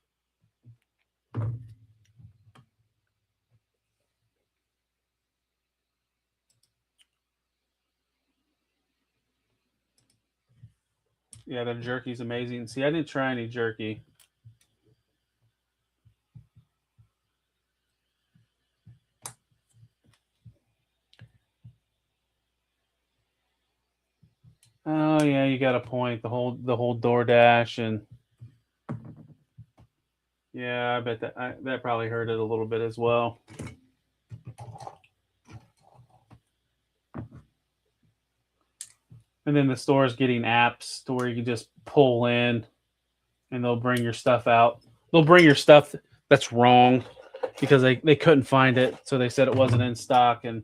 Yeah, their jerky's amazing. See, I didn't try any jerky. Oh yeah, you got a point. The whole DoorDash and yeah, I bet that probably hurt it a little bit as well. And then the store's getting apps to where you can just pull in and they'll bring your stuff out. They'll bring your stuff that's wrong because they couldn't find it. So they said it wasn't in stock and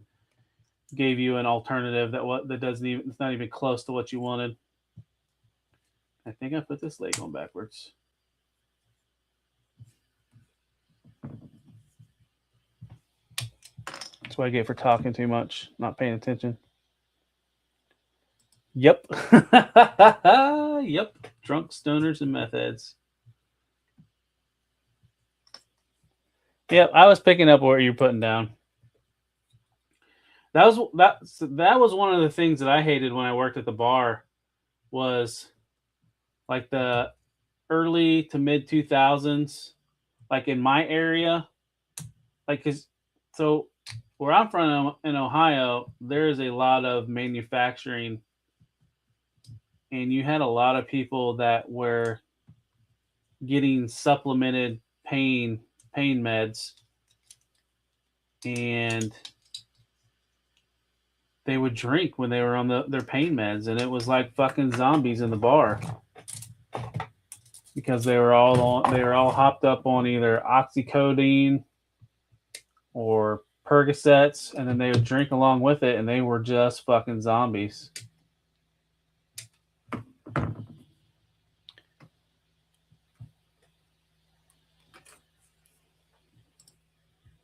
gave you an alternative that doesn't even, it's not even close to what you wanted. I think I put this leg on backwards. That's what I get for talking too much, not paying attention. Yep. Yep. Drunk stoners and meth heads. Yep, I was picking up what you're putting down. That was one of the things that I hated when I worked at the bar was like the early to mid 2000s, like in my area, like so where I'm from in Ohio, there is a lot of manufacturing, and you had a lot of people that were getting supplemented pain meds, and they would drink when they were on their pain meds, and it was like fucking zombies in the bar because they were all hopped up on either oxycodone or Percocets, and then they would drink along with it, and they were just fucking zombies.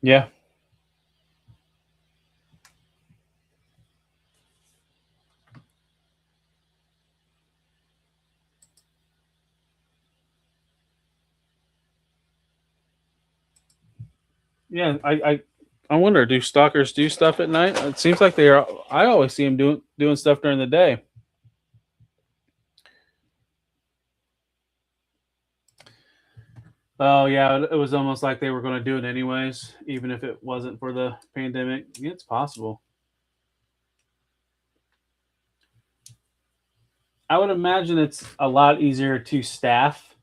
Yeah. Yeah, I wonder, do stalkers do stuff at night? It seems like they are. I always see them doing stuff during the day. Oh yeah, it was almost like they were going to do it anyways, even if it wasn't for the pandemic. Yeah, it's possible. I would imagine it's a lot easier to staff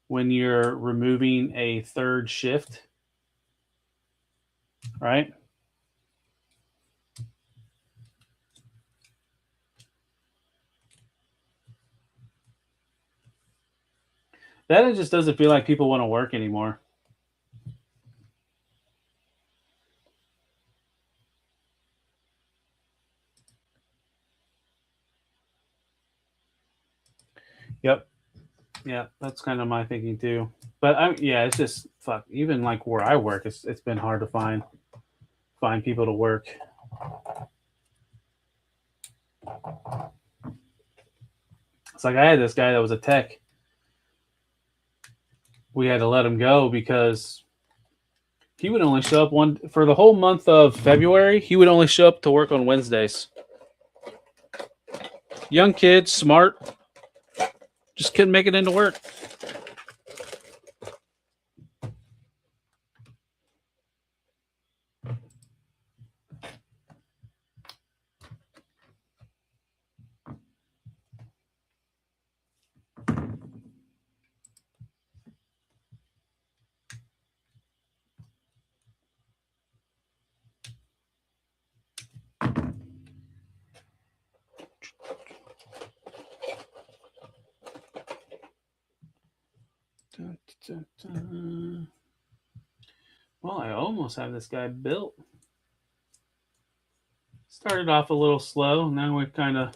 when you're removing a third shift, right? That it just doesn't feel like people want to work anymore. Yep. Yeah, that's kind of my thinking too. But yeah, it's just fuck. Even like where I work, it's been hard to find people to work. It's like I had this guy that was a tech. We had to let him go because he would only show up for the whole month of February. He would only show up to work on Wednesdays. Young kid, smart, just couldn't make it into work. Well, I almost have this guy built. Started off a little slow. Now we're kind of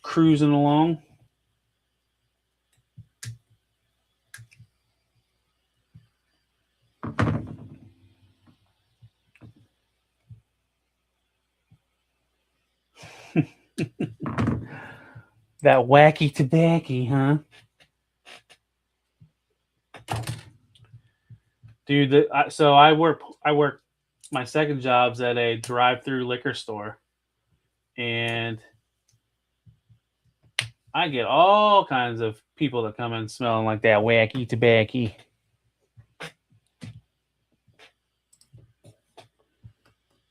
cruising along. That wacky tobacco, huh? Dude, so I work. My second job's at a drive-through liquor store, and I get all kinds of people that come in smelling like that wacky tobacco.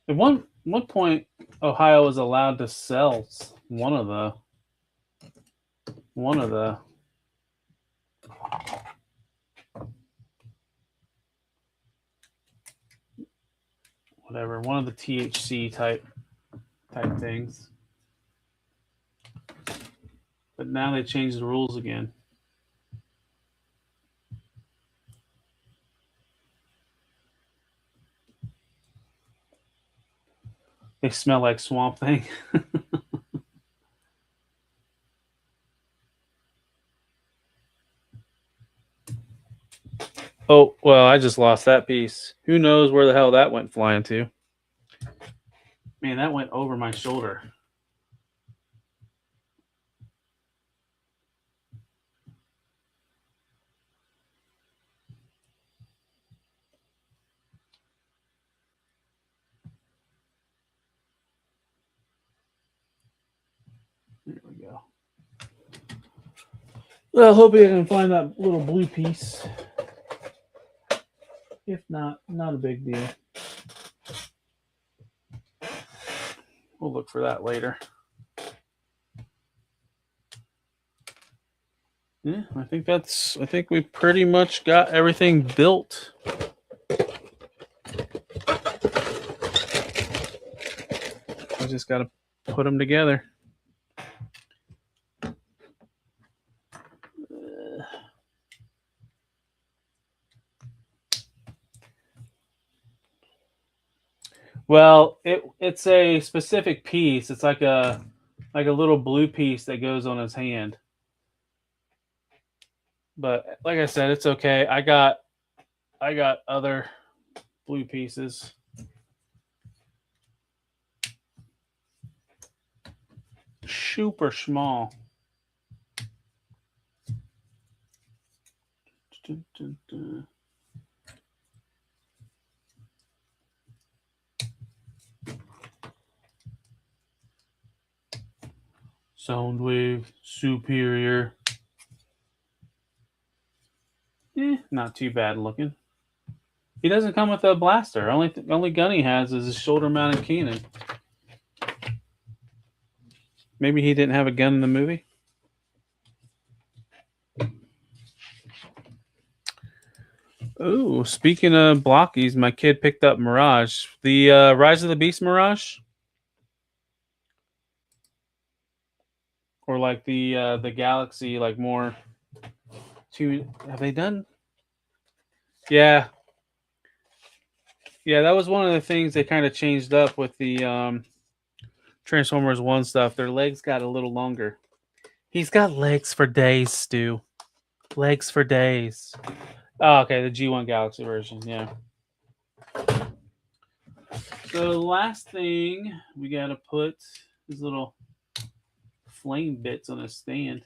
At one point, Ohio was allowed to sell one of the one of the THC type things. But now they changed the rules again. They smell like Swamp Thing. Oh, well, I just lost that piece. Who knows where the hell that went flying to? Man, that went over my shoulder. There we go. Well, hoping I can find that little blue piece. If not, not a big deal. We'll look for that later. Yeah, I think we pretty much got everything built. I just got to put them together. Well, it's a specific piece. It's like a little blue piece that goes on his hand. But like I said, it's okay. I got other blue pieces. Super small. Soundwave, superior. Not too bad looking. He doesn't come with a blaster. Only gun he has is a shoulder-mounted cannon. Maybe he didn't have a gun in the movie. Oh, speaking of Blokkees, my kid picked up Mirage. The Rise of the Beast Mirage? Or like the Galaxy, like more have they done? Yeah. Yeah, that was one of the things they kind of changed up with the Transformers One stuff. Their legs got a little longer. He's got legs for days, Stu. Legs for days. Oh, okay, the G1 Galaxy version, yeah. So the last thing we got to put is little flame bits on a stand.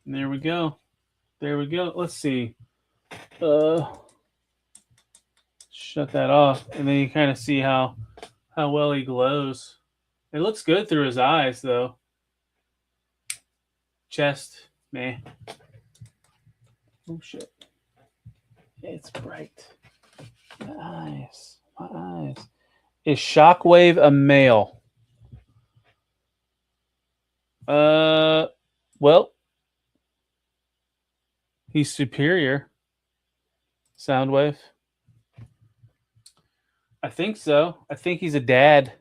And there we go. There we go. Let's see. Shut that off, and then you kind of see how well he glows. It looks good through his eyes, though. Chest, meh. Oh shit! It's bright. My eyes. Is Shockwave a male? Well, he's superior. Soundwave. I think so. I think he's a dad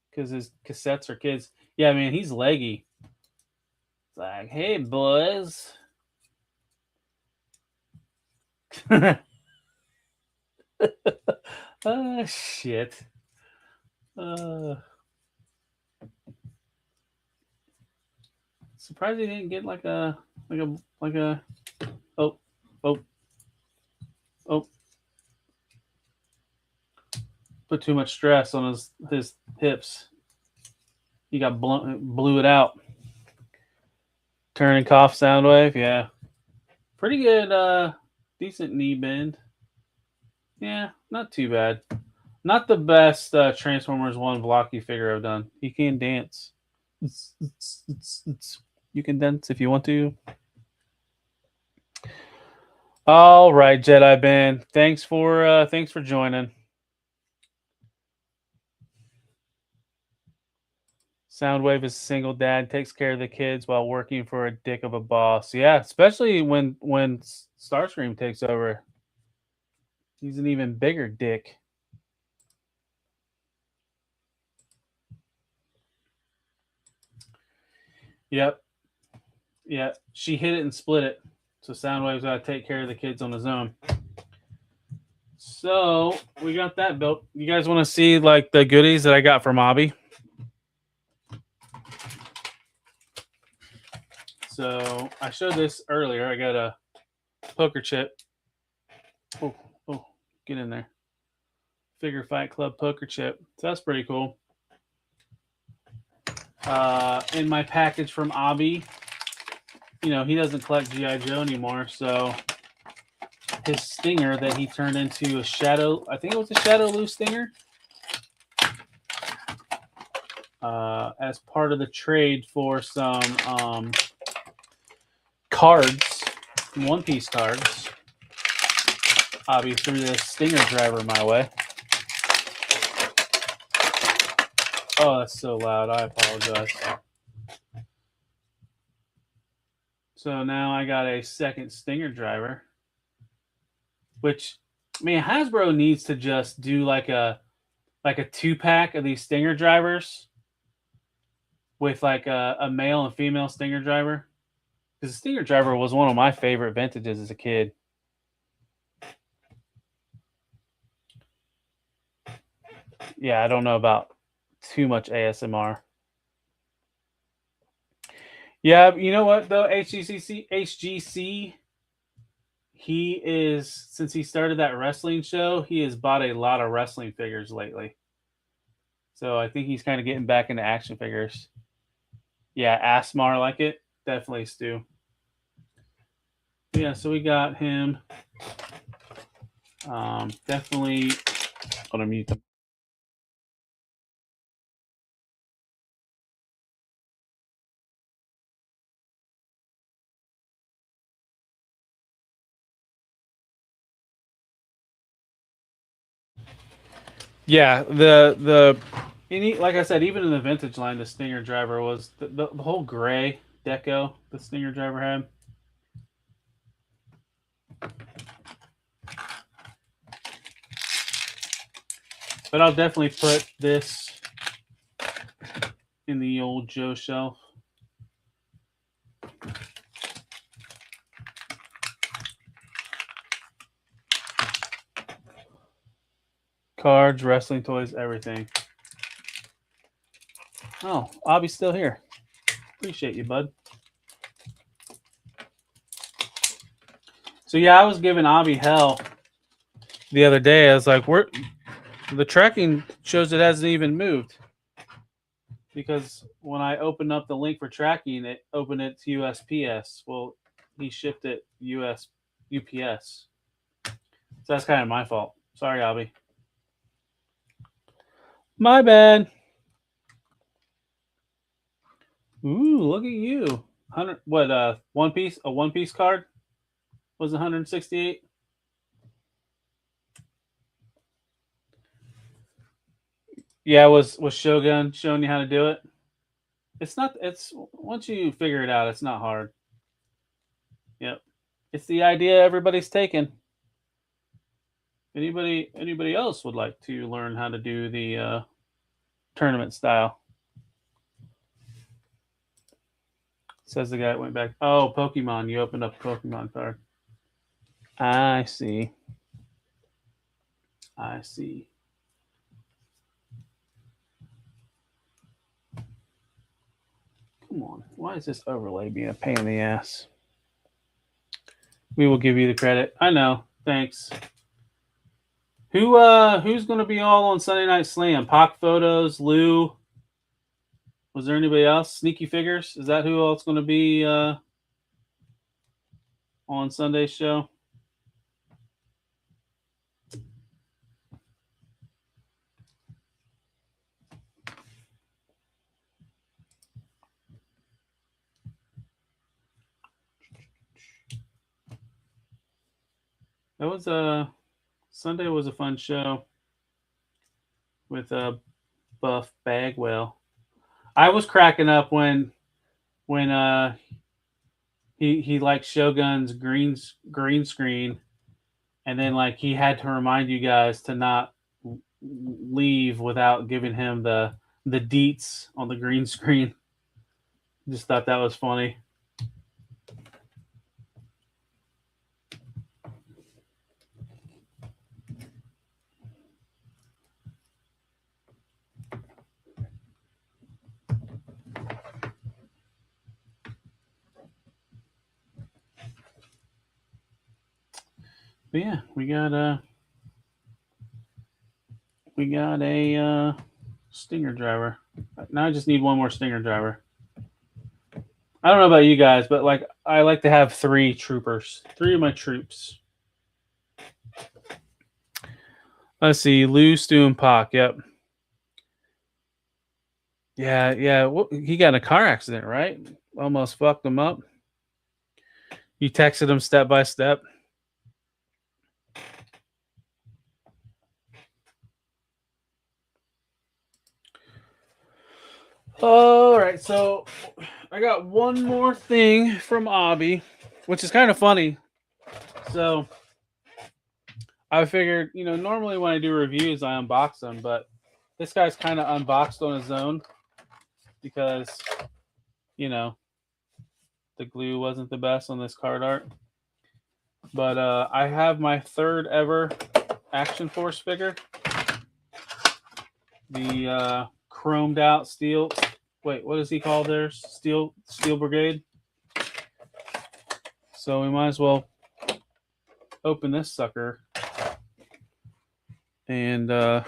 because his cassettes are kids. Yeah, I mean, he's leggy. It's like, hey, boys. Oh, shit. Surprised he didn't get like a oh. Put too much stress on his hips. He got blew it out. Turn and cough Soundwave, yeah. Pretty good, decent knee bend. Yeah, not too bad. Not the best Transformers One blocky figure I've done. He can dance. You can dance if you want to. All right, Jedi Ben. Thanks for joining. Soundwave is a single dad, takes care of the kids while working for a dick of a boss. Yeah, especially when Starscream takes over. He's an even bigger dick. Yep. Yeah, she hit it and split it. So Soundwave's got to take care of the kids on his own. So we got that built. You guys want to see like the goodies that I got from Hobby? So I showed this earlier. I got a poker chip. Oh, get in there. Figure Fight Club poker chip. So that's pretty cool. In my package from Hobby, you know, he doesn't collect G.I. Joe anymore, so his stinger that he turned into a shadow, I think it was a Shadow Lou stinger, as part of the trade for some cards, one-piece cards. Hobby threw the stinger driver my way. Oh, that's so loud. I apologize. So now I got a second stinger driver, which, man, Hasbro needs to just do like a 2-pack of these stinger drivers with like a male and female stinger driver. Because the stinger driver was one of my favorite vintages as a kid. Yeah, I don't know about too much ASMR. Yeah, you know what though, HGC, he is, since he started that wrestling show, he has bought a lot of wrestling figures lately. So I think he's kind of getting back into action figures. Yeah, ASMR like it. Definitely, Stu. Yeah, so we got him. Definitely. I'm gonna mute them. Yeah, like I said, even in the vintage line, the Stinger driver was the whole gray deco the Stinger driver had. But I'll definitely put this in the old Joe shelf. Cards, wrestling toys, everything. Oh, Abby's still here. Appreciate you, bud. So yeah, I was giving Abby hell the other day. I was like, the tracking shows it hasn't even moved. Because when I opened up the link for tracking, it opened it to USPS. Well, he shipped it UPS. So that's kind of my fault. Sorry, Abby. My bad. Ooh, look at you. 100 what a one piece card was 168. Yeah, was Shogun showing you how to do it? It's once you figure it out, it's not hard. Yep. It's the idea everybody's taking. Anybody else would like to learn how to do the tournament style? Says the guy that went back. Oh, Pokemon. You opened up a Pokemon card. I see. Come on. Why is this overlay being a pain in the ass? We will give you the credit. I know. Thanks. Who's going to be all on Sunday Night Slam? Pock Photos, Lou. Was there anybody else? Sneaky Figures? Is that who else going to be on Sunday's show? That was Sunday was a fun show with Buff Bagwell. I was cracking up when he like Shogun's green screen, and then like he had to remind you guys to not leave without giving him the deets on the green screen. Just thought that was funny. But yeah, we got a Stinger driver. Now I just need one more Stinger driver. I don't know about you guys, but like I like to have 3 troopers, 3 of my troops. Let's see, Lou, Stu, and Pac. Yep. Yeah. Well, he got in a car accident, right? Almost fucked him up. You texted him step by step. All right, so I got one more thing from Obby, which is kind of funny. So I figured, normally when I do reviews, I unbox them, but this guy's kind of unboxed on his own because, the glue wasn't the best on this card art. But I have my 3rd ever Action Force figure. The chromed out steel. Wait, what is he called there? Steel Brigade. So we might as well open this sucker. And yeah,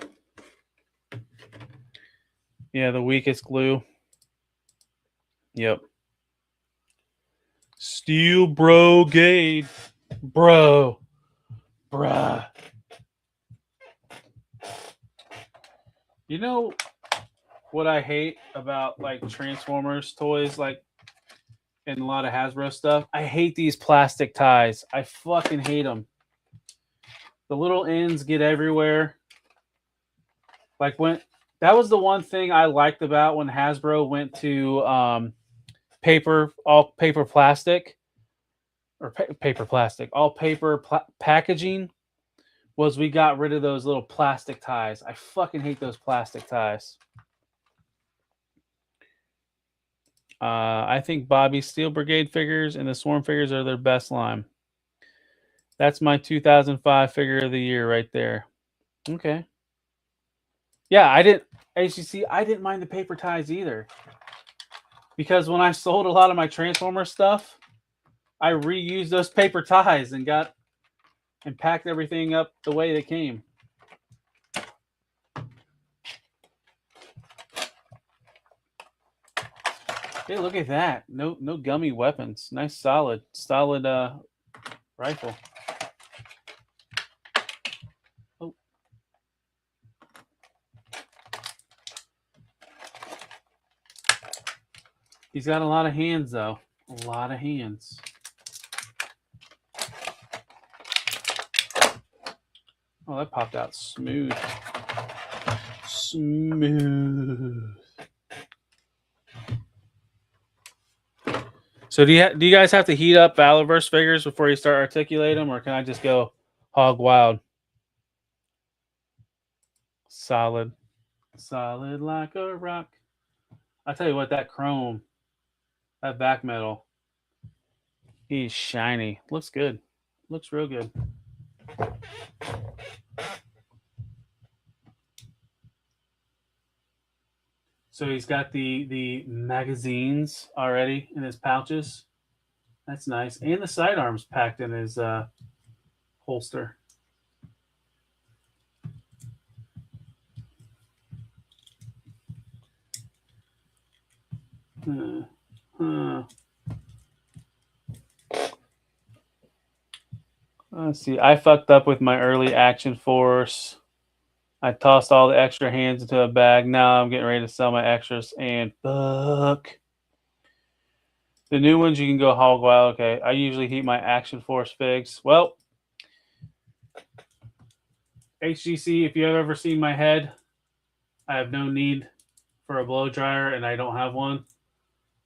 the weakest glue. Yep. Steel Brigade. Bruh. You know what I hate about like Transformers toys, like and a lot of Hasbro stuff? I hate these plastic ties. I fucking hate them. The little ends get everywhere. Like that was the one thing I liked about when Hasbro went to all paper packaging, was we got rid of those little plastic ties. I fucking hate those plastic ties. I think Bobby's Steel Brigade figures and the Swarm figures are their best line. That's my 2005 figure of the year right there. Okay. Yeah, as you see, I didn't mind the paper ties either. Because when I sold a lot of my Transformer stuff, I reused those paper ties and packed everything up the way they came. Hey, look at that. No gummy weapons. Nice solid rifle. Oh. He's got a lot of hands though. A lot of hands. Oh, that popped out smooth. Smooth. So do you guys have to heat up Valorverse figures before you start articulating them, or can I just go hog wild? Solid like a rock. I tell you what, that chrome, that back metal, he's shiny. Looks good. Looks real good. So he's got the magazines already in his pouches. That's nice. And the sidearms packed in his holster. Let's see. I fucked up with my early Action Force. I tossed all the extra hands into a bag. Now I'm getting ready to sell my extras. And fuck. The new ones, you can go hog wild. Okay. I usually heat my Action Force figs. Well, HGC, if you have ever seen my head, I have no need for a blow dryer, and I don't have one.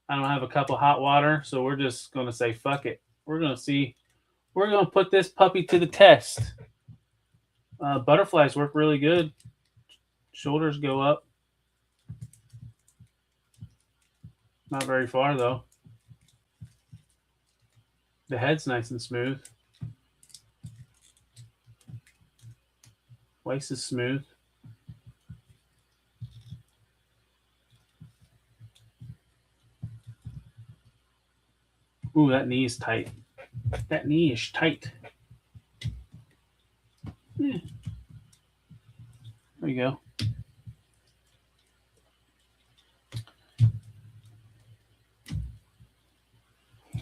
I don't have a cup of hot water, so we're just going to say fuck it. We're going to see. We're going to put this puppy to the test. Butterflies work really good. Shoulders go up. Not very far, though. The head's nice and smooth. Waist is smooth. Ooh, that knee is tight. That knee is tight. Yeah. There you go.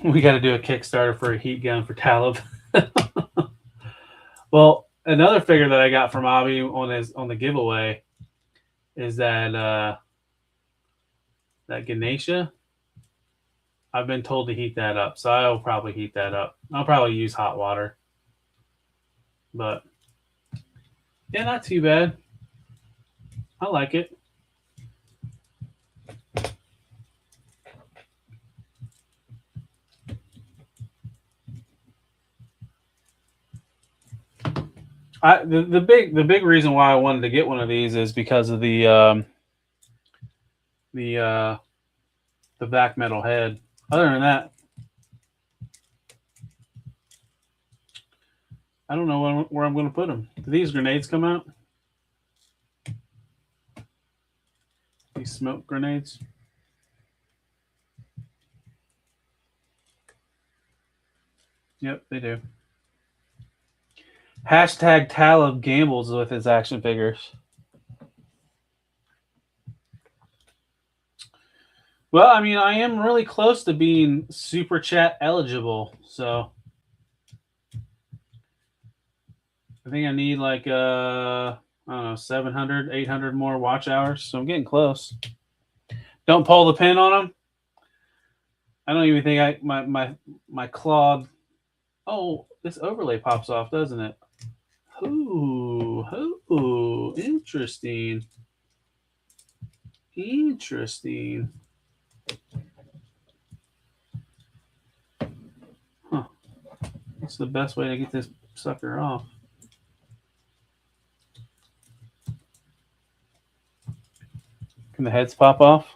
We got to do a Kickstarter for a heat gun for Talib. Well, another figure that I got from Abby on the giveaway is that Ganesha. I've been told to heat that up, so I'll probably heat that up. I'll probably use hot water. But yeah, not too bad. I like it. The big reason why I wanted to get one of these is because of the back metal head. Other than that, I don't know where I'm going to put them. Do these grenades come out? These smoke grenades? Yep, they do. Hashtag Talib gambles with his action figures. Well, I mean, I am really close to being super chat eligible, so I think I need like I don't know, 700, 800 more watch hours, so I'm getting close. Don't pull the pin on them. I don't even think my clawed. Oh, this overlay pops off, doesn't it? Ooh, interesting. Interesting. Huh. What's the best way to get this sucker off? Can the heads pop off?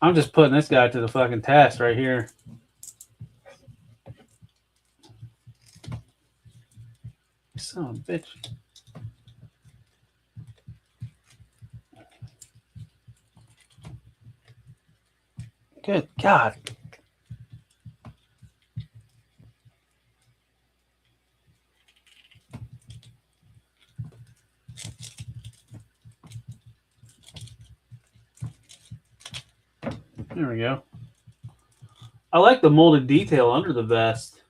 I'm just putting this guy to the fucking task right here. Son of a bitch. Good God. There we go. I like the molded detail under the vest.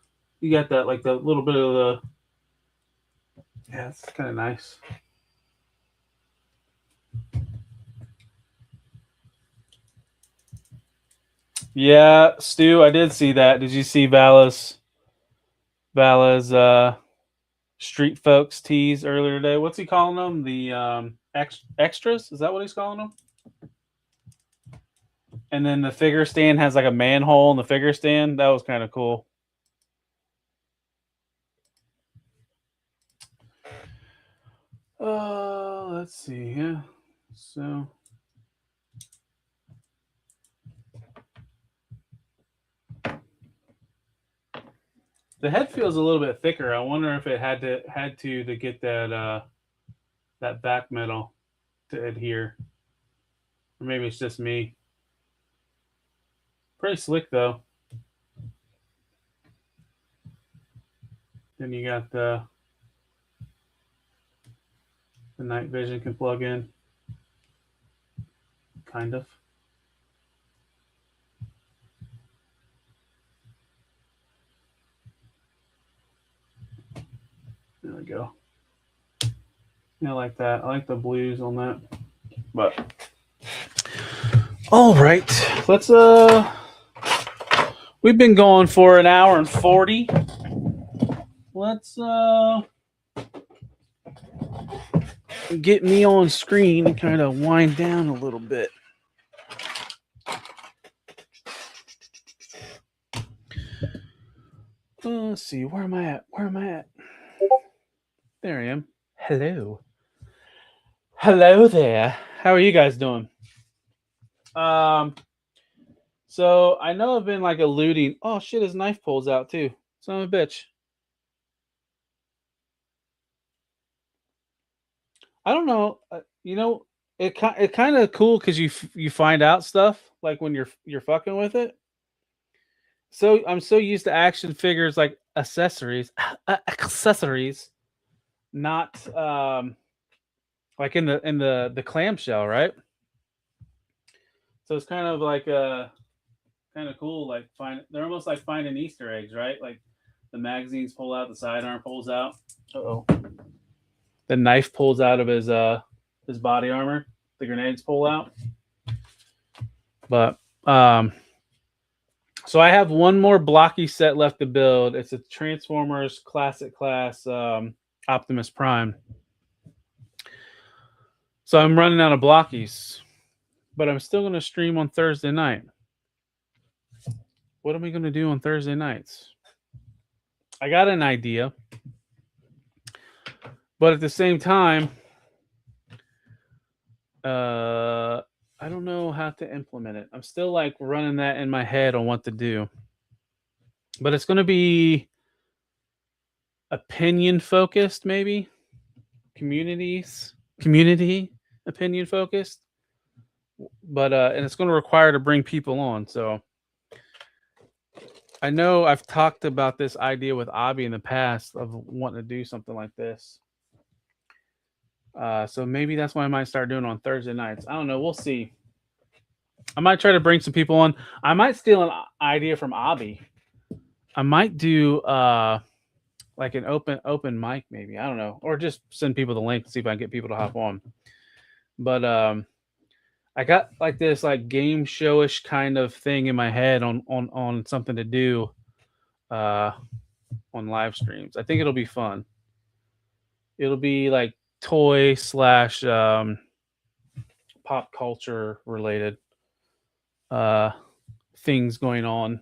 You got that, like the little bit of the. Yeah, it's kind of nice. Yeah, Stu, I did see that. Did you see Vala's Street Folks tees earlier today? What's he calling them? The extras? Is that what he's calling them? And then the figure stand has like a manhole in the figure stand. That was kind of cool. Let's see. Yeah. So. The head feels a little bit thicker. I wonder if it had to get that that back metal to adhere. Or maybe it's just me. Pretty slick though. Then you got the night vision can plug in. Kind of. There we go. Yeah, I like that. I like the blues on that. But all right, let's We've been going for an hour and 40. Let's get me on screen and kind of wind down a little bit. Let's see, where am I at? There I am. Hello there. How are you guys doing? So I know I've been like alluding. Oh shit, his knife pulls out too. Son of a bitch. I don't know. It kind of cool because you find out stuff like when you're fucking with it. So I'm so used to action figures like accessories, not like in the clamshell, right? So it's kind of like kind of cool. Like they're almost like finding Easter eggs, right? Like the magazines pull out, the sidearm pulls out. Uh-oh. The knife pulls out of his body armor. The grenades pull out. But so I have one more blocky set left to build. It's a Transformers Classic Class Optimus Prime. So I'm running out of blockies, but I'm still going to stream on Thursday night. What am I going to do on Thursday nights? I got an idea, but at the same time, I don't know how to implement it. I'm still like running that in my head on what to do. But it's going to be opinion focused, maybe. Community opinion focused. But and it's going to require to bring people on. So I know I've talked about this idea with Abby in the past of wanting to do something like this. So maybe that's why I might start doing it on Thursday nights. I don't know. We'll see. I might try to bring some people on. I might steal an idea from Abby. I might do like an open mic, maybe. I don't know. Or just send people the link to see if I can get people to hop on. But I got like this like game showish kind of thing in my head on something to do on live streams. I think it'll be fun. It'll be like toy / pop culture related things going on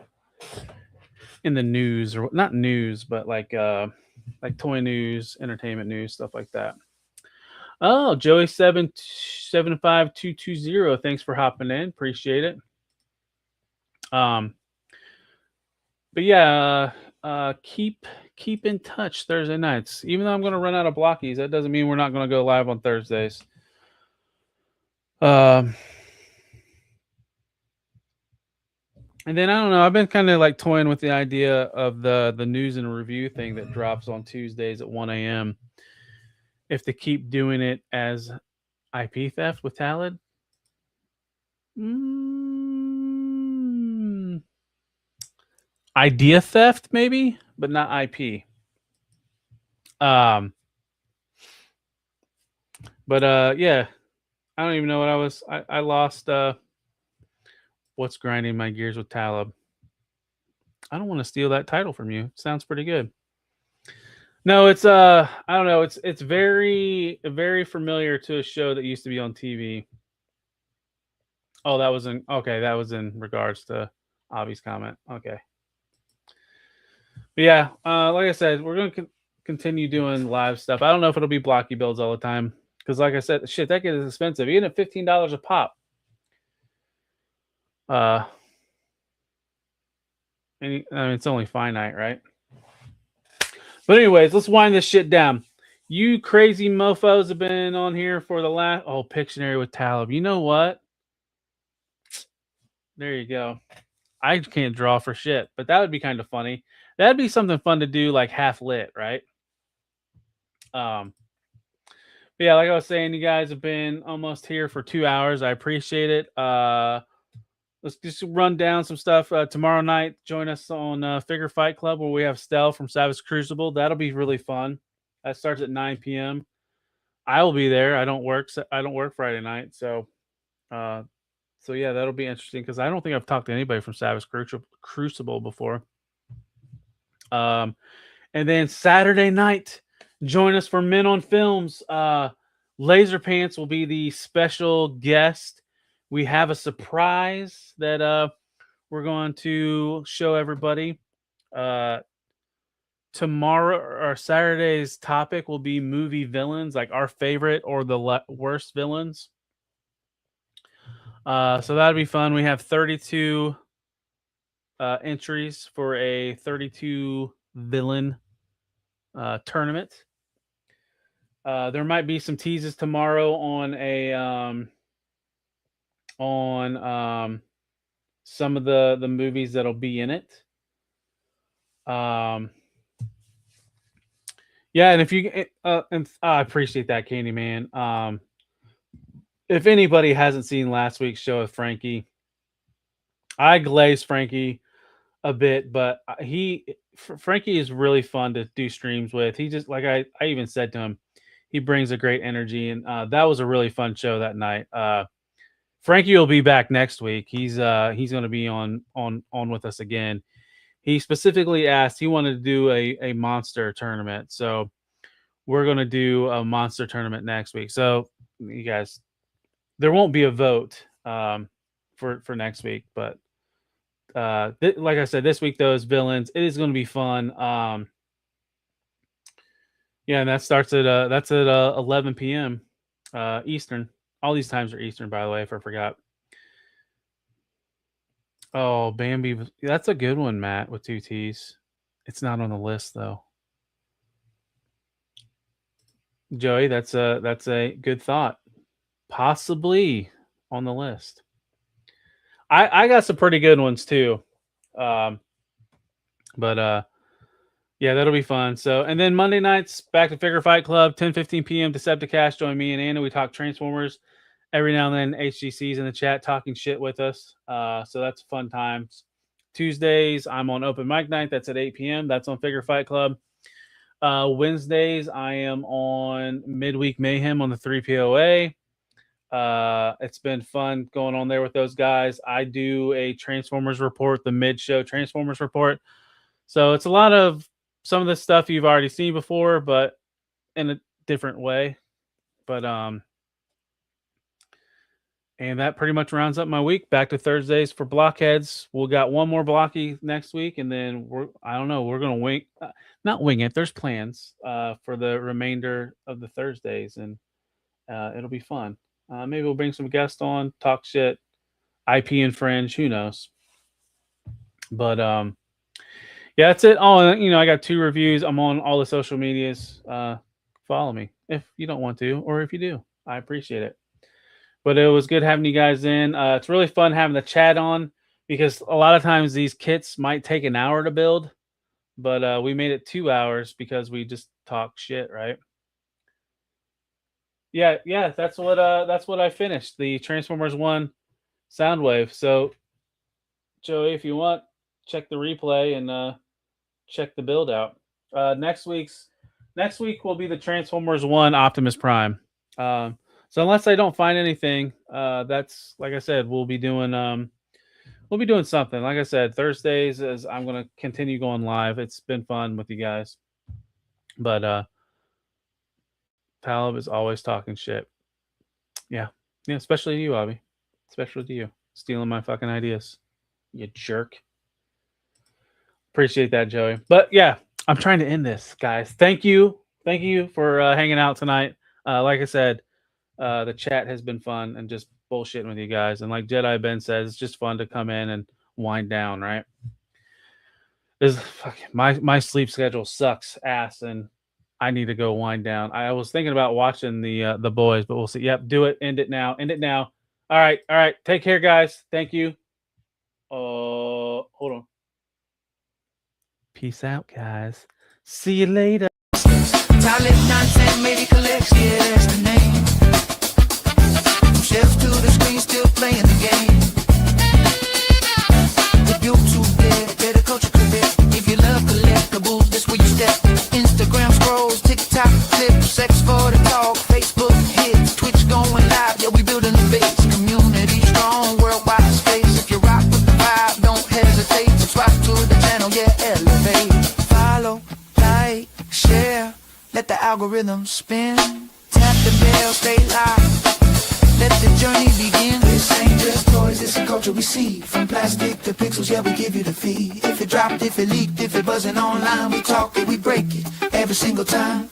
in the news, or not news, but like toy news, entertainment news, stuff like that. Oh, Joey 775220, thanks for hopping in, appreciate it. But yeah, keep in touch Thursday nights. Even though I'm going to run out of blockies, that doesn't mean we're not going to go live on Thursdays. And then I don't know. I've been kind of like toying with the idea of the news and review thing that drops on Tuesdays at 1 a.m. If they keep doing it as IP theft with Talad. Idea theft, maybe, but not IP. But yeah, I don't even know what I was. I lost. What's grinding my gears with Talib? I don't want to steal that title from you. It sounds pretty good. No, it's I don't know. It's very familiar to a show that used to be on TV. Oh, that was in regards to Avi's comment. Okay. But yeah, like I said, we're gonna continue doing live stuff. I don't know if it'll be blocky builds all the time because, like I said, shit that gets expensive. Even at $15 a pop. And I mean, it's only finite, right? But anyways, let's wind this shit down. You crazy mofos have been on here for the last... Oh, Pictionary with Talib. You know what? There you go. I can't draw for shit, but that would be kind of funny. That'd be something fun to do, like half lit, right? But yeah, like I was saying, you guys have been almost here for 2 hours. I appreciate it. Let's just run down some stuff. Tomorrow night, join us on Figure Fight Club where we have Stell from Savage Crucible. That'll be really fun. That starts at 9 p.m. I will be there. I don't work Friday night, so So yeah, that'll be interesting because I don't think I've talked to anybody from Savage Crucible before. And then Saturday night, join us for Men on Films. Laser Pants will be the special guest. We have a surprise that we're going to show everybody. Tomorrow or Saturday's topic will be movie villains, like our favorite or the worst villains. So that'll be fun. We have 32 entries for a 32 villain tournament. There might be some teases tomorrow on some of the movies that'll be in it. Yeah, and if you and I appreciate that, Candyman. If anybody hasn't seen last week's show with Frankie, I glazed Frankie a bit, but Frankie is really fun to do streams with. He just, like I even said to him, he brings a great energy, and that was a really fun show that night. Frankie will be back next week. He's going to be on with us again. He specifically asked, he wanted to do a monster tournament. So we're going to do a monster tournament next week. So you guys, there won't be a vote for next week. But like I said, this week, those villains, it is going to be fun. Yeah, and that starts at 11 p.m. Eastern. All these times are Eastern, by the way, if I forgot. Oh, Bambi. That's a good one, Matt, with 2 T's. It's not on the list, though. Joey, that's a good thought. Possibly on the list. I got some pretty good ones, too. But yeah, that'll be fun. So, and then Monday nights, back to Figure Fight Club, 10:15 p.m. Decepticons. Join me and Anna. We talk Transformers. Every now and then, HGC's in the chat talking shit with us. So that's fun times. Tuesdays, I'm on Open Mic Night. That's at 8 p.m. That's on Figure Fight Club. Wednesdays, I am on Midweek Mayhem on the 3POA. It's been fun going on there with those guys. I do a Transformers report, the mid-show Transformers report. So it's a lot of some of the stuff you've already seen before, but in a different way. But and that pretty much rounds up my week. Back to Thursdays for Blokheads. We'll got one more blocky next week, and then we're gonna not wing it. There's plans for the remainder of the Thursdays, and it'll be fun. Maybe we'll bring some guests on, talk shit, IP infringe, who knows. But yeah, that's it. Oh, I got 2 reviews. I'm on all the social medias. Follow me if you don't want to, or if you do. I appreciate it. But it was good having you guys in. It's really fun having the chat on because a lot of times these kits might take an hour to build, but we made it 2 hours because we just talk shit, right? Yeah, that's what I finished, the Transformers One Soundwave. So, Joey, if you want, check the replay and check the build out. Next week will be the Transformers One Optimus Prime. So unless I don't find anything, that's, like I said, we'll be doing something. Like I said, Thursdays is I'm going to continue going live. It's been fun with you guys. But Talib is always talking shit. Yeah, especially to you, Abby. Especially to you. Stealing my fucking ideas. You jerk. Appreciate that, Joey. But yeah, I'm trying to end this, guys. Thank you for hanging out tonight. Like I said, the chat has been fun and just bullshitting with you guys. And like Jedi Ben says, it's just fun to come in and wind down, right? My sleep schedule sucks ass, and I need to go wind down. I was thinking about watching the boys, but we'll see. Yep, do it. End it now. All right. Take care, guys. Thank you. Hold on. Peace out, guys. See you later. Talent nonsense, maybe collects, yeah, that's the name. Shelves to the screen, still playing the game. The YouTube there, better culture career. If you love collectibles, this where you step. Instagram scrolls, TikTok clips, sex for the talk, Facebook hits, Twitch going live. Yeah, we building a base, community strong, world algorithm spin. Tap the bell, stay live. Let the journey begin. This ain't just toys, it's a culture we see. From plastic to pixels, yeah, we give you the feed. If it dropped, if it leaked, if it buzzing online, we talk it, we break it every single time.